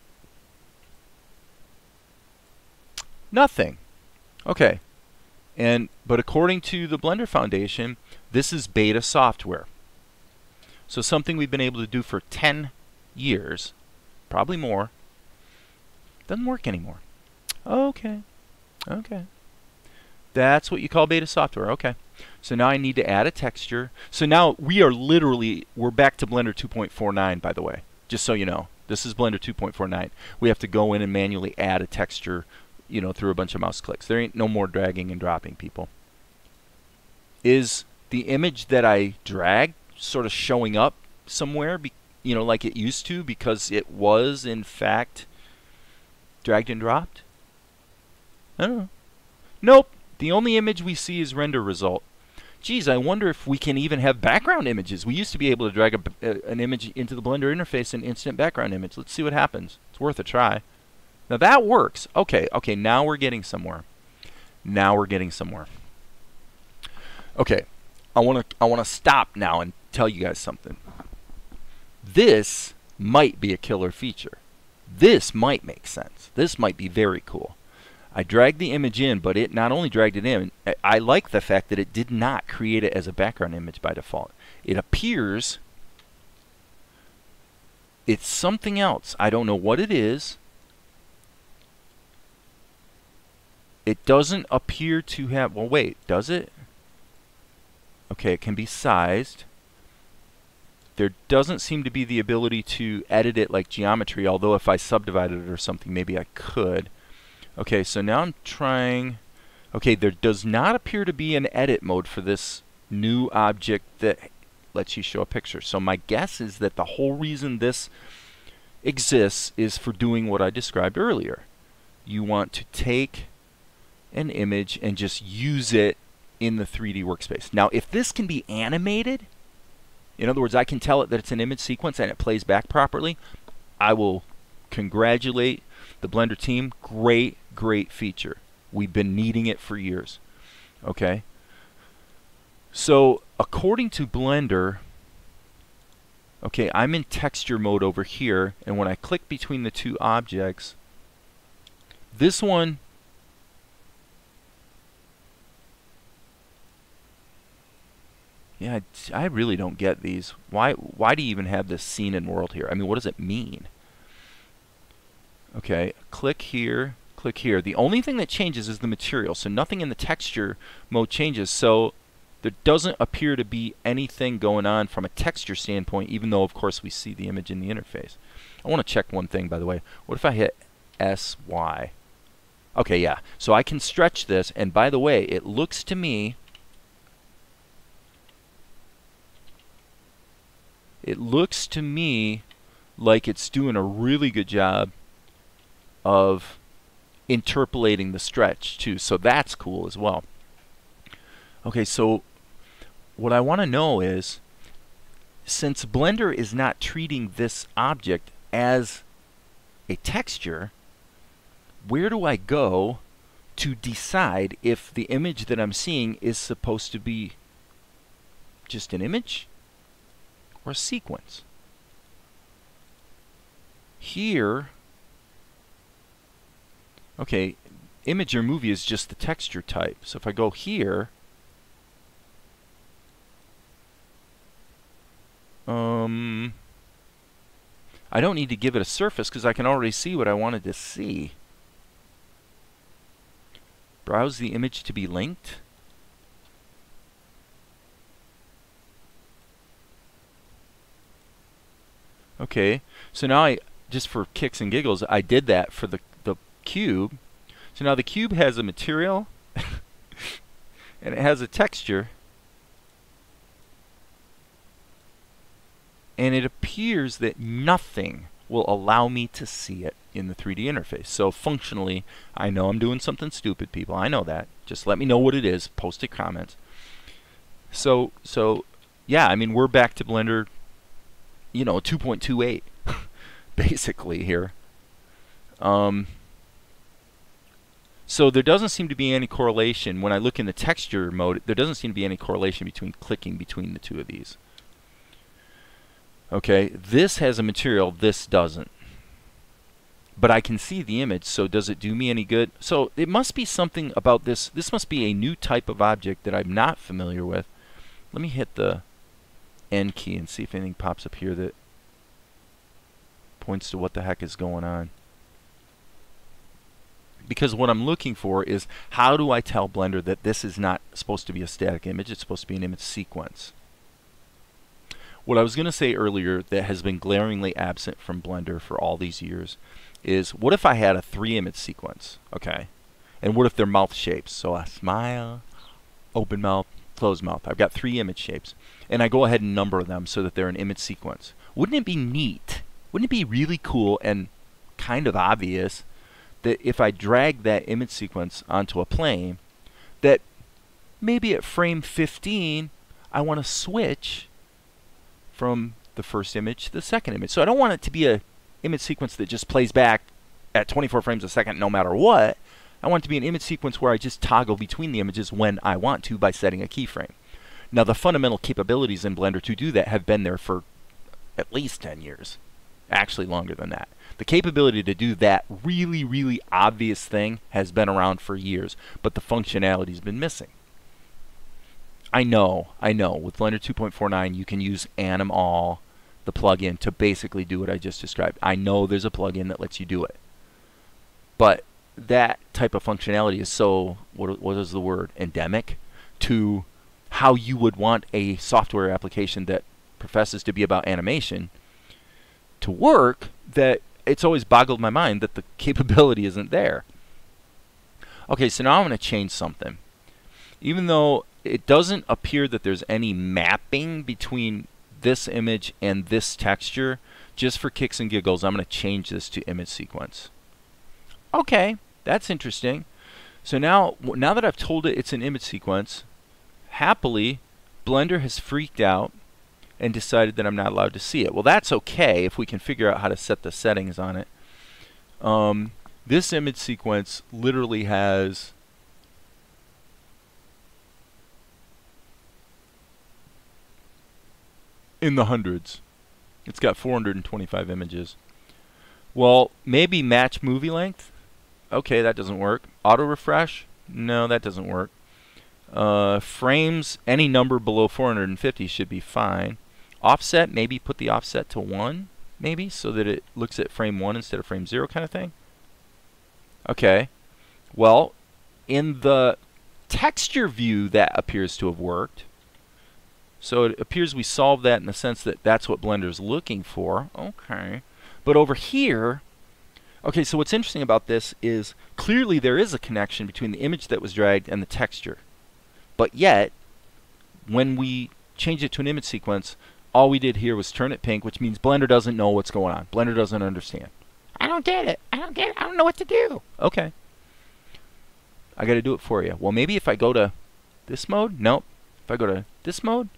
Nothing. Okay. But according to the Blender Foundation, this is beta software. So something we've been able to do for 10 years, probably more, doesn't work anymore. Okay. Okay. That's what you call beta software. Okay. So now I need to add a texture. So now we're back to Blender 2.49, by the way. Just so you know. This is Blender 2.49. We have to go in and manually add a texture, through a bunch of mouse clicks. There ain't no more dragging and dropping, people. Is the image that I dragged sort of showing up somewhere, like it used to, because it was, in fact, dragged and dropped? I don't know. Nope. The only image we see is render result. Geez, I wonder if we can even have background images. We used to be able to drag an image into the Blender interface, an instant background image. Let's see what happens. It's worth a try. Now that works. Okay, okay, now we're getting somewhere. Now we're getting somewhere. Okay, I want to stop now and tell you guys something. This might be a killer feature. This might make sense. This might be very cool. I dragged the image in, but it not only dragged it in, I like the fact that it did not create it as a background image by default. It appears it's something else. I don't know what it is. It doesn't appear to have, well wait, does it? Okay, it can be sized. There doesn't seem to be the ability to edit it like geometry, although if I subdivided it or something, maybe I could. Okay, so now I'm trying... Okay, there does not appear to be an edit mode for this new object that lets you show a picture. So my guess is that the whole reason this exists is for doing what I described earlier. You want to take an image and just use it in the 3D workspace. Now, if this can be animated, in other words, I can tell it that it's an image sequence and it plays back properly, I will congratulate the Blender team. Great, great feature. We've been needing it for years. Okay? So, according to Blender, okay, I'm in texture mode over here, and when I click between the two objects, this one, yeah, I really don't get these. Why do you even have this scene and world here? I mean, what does it mean? Okay, click here, click here. The only thing that changes is the material, so nothing in the texture mode changes. So there doesn't appear to be anything going on from a texture standpoint, even though, of course, we see the image in the interface. I want to check one thing, by the way. What if I hit SY? Okay, yeah. So I can stretch this, and by the way, it looks to me... It looks to me like it's doing a really good job of interpolating the stretch, too. So that's cool as well. Okay, so what I want to know is, since Blender is not treating this object as a texture, where do I go to decide if the image that I'm seeing is supposed to be just an image or a sequence? Here, okay, image or movie is just the texture type. So if I go here, I don't need to give it a surface because I can already see what I wanted to see. Browse the image to be linked. Okay, so now I, just for kicks and giggles, I did that for the cube. So now the cube has a material and it has a texture, and it appears that nothing will allow me to see it in the 3D interface. So functionally, I know I'm doing something stupid, people. I know that. Just let me know what it is. Post it comments. So yeah, I mean, we're back to Blender, you know, 2.28 basically here. So there doesn't seem to be any correlation. When I look in the texture mode, there doesn't seem to be any correlation between clicking between the two of these. Okay, this has a material, this doesn't. But I can see the image, so does it do me any good? So it must be something about this. This must be a new type of object that I'm not familiar with. Let me hit the N key and see if anything pops up here that points to what the heck is going on. Because what I'm looking for is, how do I tell Blender that this is not supposed to be a static image, it's supposed to be an image sequence? What I was going to say earlier that has been glaringly absent from Blender for all these years is, what if I had a 3-image sequence, okay? And what if they're mouth shapes? So a smile, open mouth, closed mouth. I've got 3 image shapes. And I go ahead and number them so that they're an image sequence. Wouldn't it be neat? Wouldn't it be really cool and kind of obvious that if I drag that image sequence onto a plane, that maybe at frame 15, I want to switch from the first image to the second image. So I don't want it to be a image sequence that just plays back at 24 frames a second no matter what. I want it to be an image sequence where I just toggle between the images when I want to by setting a keyframe. Now the fundamental capabilities in Blender to do that have been there for at least 10 years. Actually longer than that. The capability to do that really, really obvious thing has been around for years, but the functionality's been missing. I know, with Blender 2.49 you can use Animall, the plugin, to basically do what I just described. I know there's a plugin that lets you do it. But that type of functionality is so, what is the word, endemic to how you would want a software application that professes to be about animation to work, that it's always boggled my mind that the capability isn't there. Okay, so now I'm going to change something. Even though it doesn't appear that there's any mapping between this image and this texture, just for kicks and giggles, I'm going to change this to image sequence. Okay, that's interesting. So now that I've told it it's an image sequence, happily, Blender has freaked out and decided that I'm not allowed to see it. Well, that's okay if we can figure out how to set the settings on it. This image sequence literally has in the hundreds. It's got 425 images. Well, maybe match movie length. Okay, that doesn't work. Auto refresh? No, that doesn't work. Frames, any number below 450 should be fine. Offset, maybe put the offset to 1, maybe, so that it looks at frame 1 instead of frame 0 kind of thing. Okay. Well, in the texture view, that appears to have worked. So it appears we solved that in the sense that that's what Blender's looking for. Okay. But over here, okay, so what's interesting about this is clearly there is a connection between the image that was dragged and the texture. But yet, when we changed it to an image sequence, all we did here was turn it pink, which means Blender doesn't know what's going on. Blender doesn't understand. I don't get it. I don't get it. I don't know what to do. Okay. I got to do it for you. Well, maybe if I go to this mode? Nope. If I go to this mode,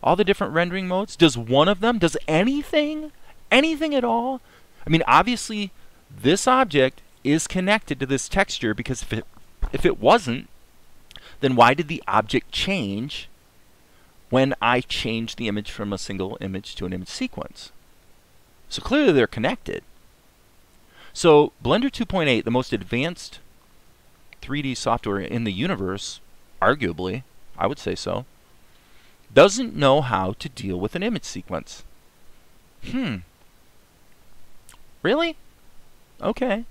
all the different rendering modes, does one of them, does anything at all? I mean, obviously, this object is connected to this texture, because if it wasn't, then why did the object change when I changed the image from a single image to an image sequence? So clearly they're connected. So Blender 2.8, the most advanced 3D software in the universe, arguably, I would say so, doesn't know how to deal with an image sequence. Really? Okay.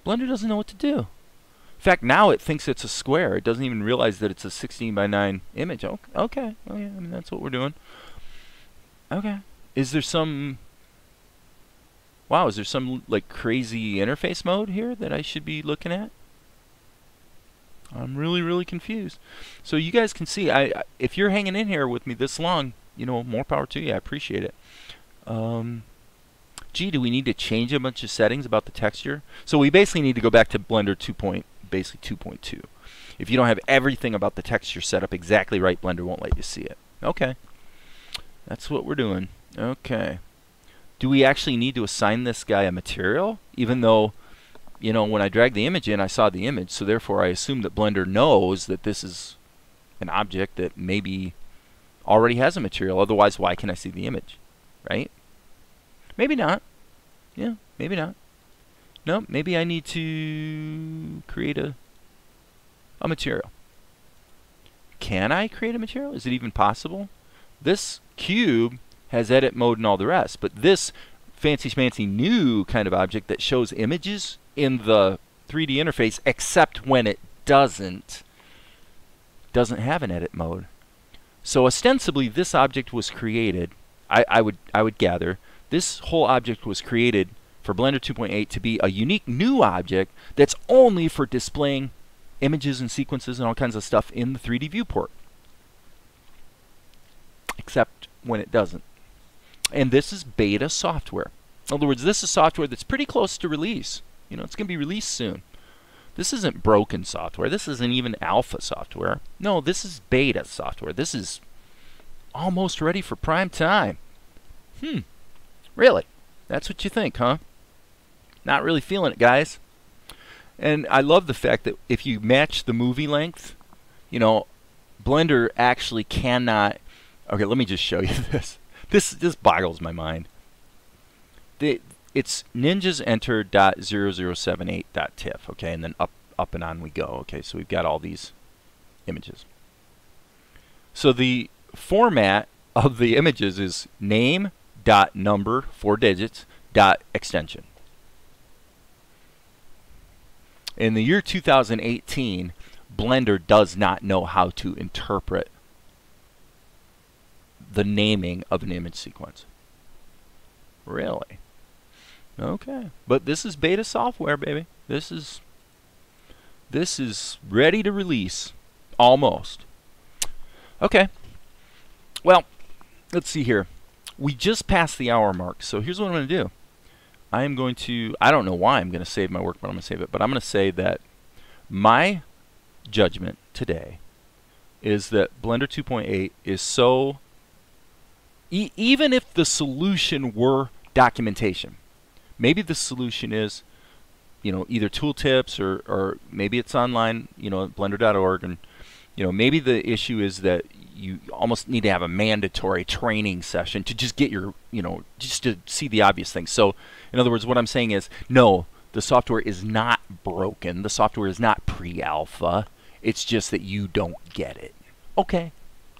Blender doesn't know what to do. In fact, now it thinks it's a square. It doesn't even realize that it's a 16:9 image. Okay. Oh yeah, I mean, that's what we're doing. Okay. Is there some... Wow, is there some like crazy interface mode here that I should be looking at? I'm really confused. So you guys can see, if you're hanging in here with me this long, you know, more power to you. I appreciate it. Gee, do we need to change a bunch of settings about the texture? So we basically need to go back to Blender 2.2. If you don't have everything about the texture set up exactly right, Blender won't let you see it. Okay. That's what we're doing. Okay. Do we actually need to assign this guy a material? Even though, you know, when I dragged the image in, I saw the image, so therefore I assume that Blender knows that this is an object that maybe already has a material. Otherwise, why can I see the image? Right? Maybe not. Yeah, maybe not. No, maybe I need to create a material. Can I create a material? Is it even possible? This cube has edit mode and all the rest, but this fancy schmancy new kind of object that shows images in the 3D interface, except when it doesn't have an edit mode. So ostensibly this object was created, I would gather, this whole object was created for Blender 2.8 to be a unique new object that's only for displaying images and sequences and all kinds of stuff in the 3D viewport. Except when it doesn't. And this is beta software. In other words, this is software that's pretty close to release. You know, it's going to be released soon. This isn't broken software. This isn't even alpha software. No, this is beta software. This is almost ready for prime time. Really? That's what you think, huh? Not really feeling it, guys. And I love the fact that if you match the movie length, you know, Blender actually cannot... Okay, let me just show you this. This boggles my mind. It's ninjasenter.0078.tiff, okay, and then up and on we go. Okay, so we've got all these images. So the format of the images is name dot number, 4 digits, dot extension. In the year 2018, Blender does not know how to interpret the naming of an image sequence. Really? Okay. But this is beta software, baby. This is This is ready to release. Almost. Okay. Well, let's see here. We just passed the hour mark, so here's what I'm going to do. I am going to, I don't know why I'm going to save my work, but I'm going to save it. But I'm going to say that my judgment today is that Blender 2.8 is so, even if the solution were documentation, maybe the solution is, you know, either tooltips or maybe it's online, you know, blender.org, and you know, maybe the issue is that you almost need to have a mandatory training session to just get your, you know, just to see the obvious things. So, in other words, what I'm saying is, no, the software is not broken. The software is not pre-alpha. It's just that you don't get it. Okay,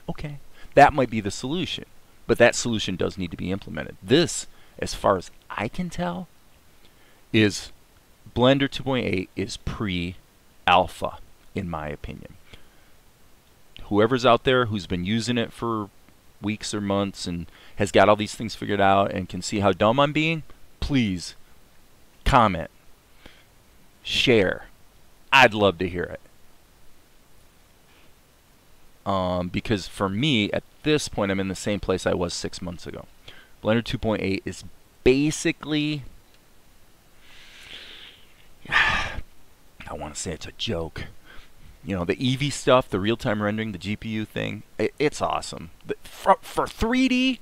okay. That might be the solution, but that solution does need to be implemented. This, as far as I can tell, is Blender 2.8 is pre-alpha, in my opinion. Whoever's out there who's been using it for weeks or months and has got all these things figured out and can see how dumb I'm being, please comment, share. I'd love to hear it. Because for me, at this point, I'm in the same place I was 6 months ago. Blender 2.8 is basically, I want to say it's a joke. You know, the EEVEE stuff, the real-time rendering, the GPU thing, it's awesome. For 3D,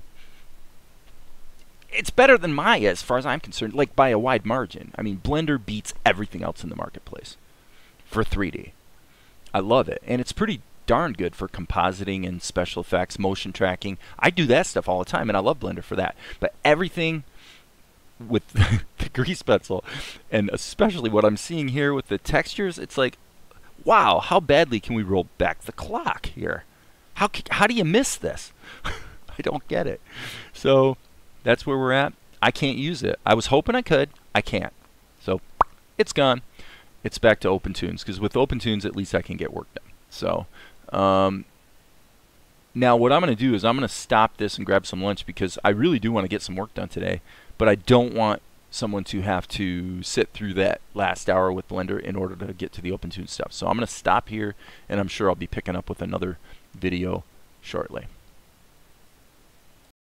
it's better than Maya as far as I'm concerned, like by a wide margin. I mean, Blender beats everything else in the marketplace for 3D. I love it. And it's pretty darn good for compositing and special effects, motion tracking. I do that stuff all the time, and I love Blender for that. But everything with the grease pencil, and especially what I'm seeing here with the textures, it's like, wow, how badly can we roll back the clock here? How do you miss this? I don't get it. So that's where we're at. I can't use it. I was hoping I could. I can't. So it's gone. It's back to OpenTunes, because with OpenTunes at least I can get work done. So now what I'm going to do is I'm going to stop this and grab some lunch, because I really do want to get some work done today, but I don't want someone to have to sit through that last hour with Blender in order to get to the OpenTunes stuff. So I'm going to stop here, and I'm sure I'll be picking up with another video shortly.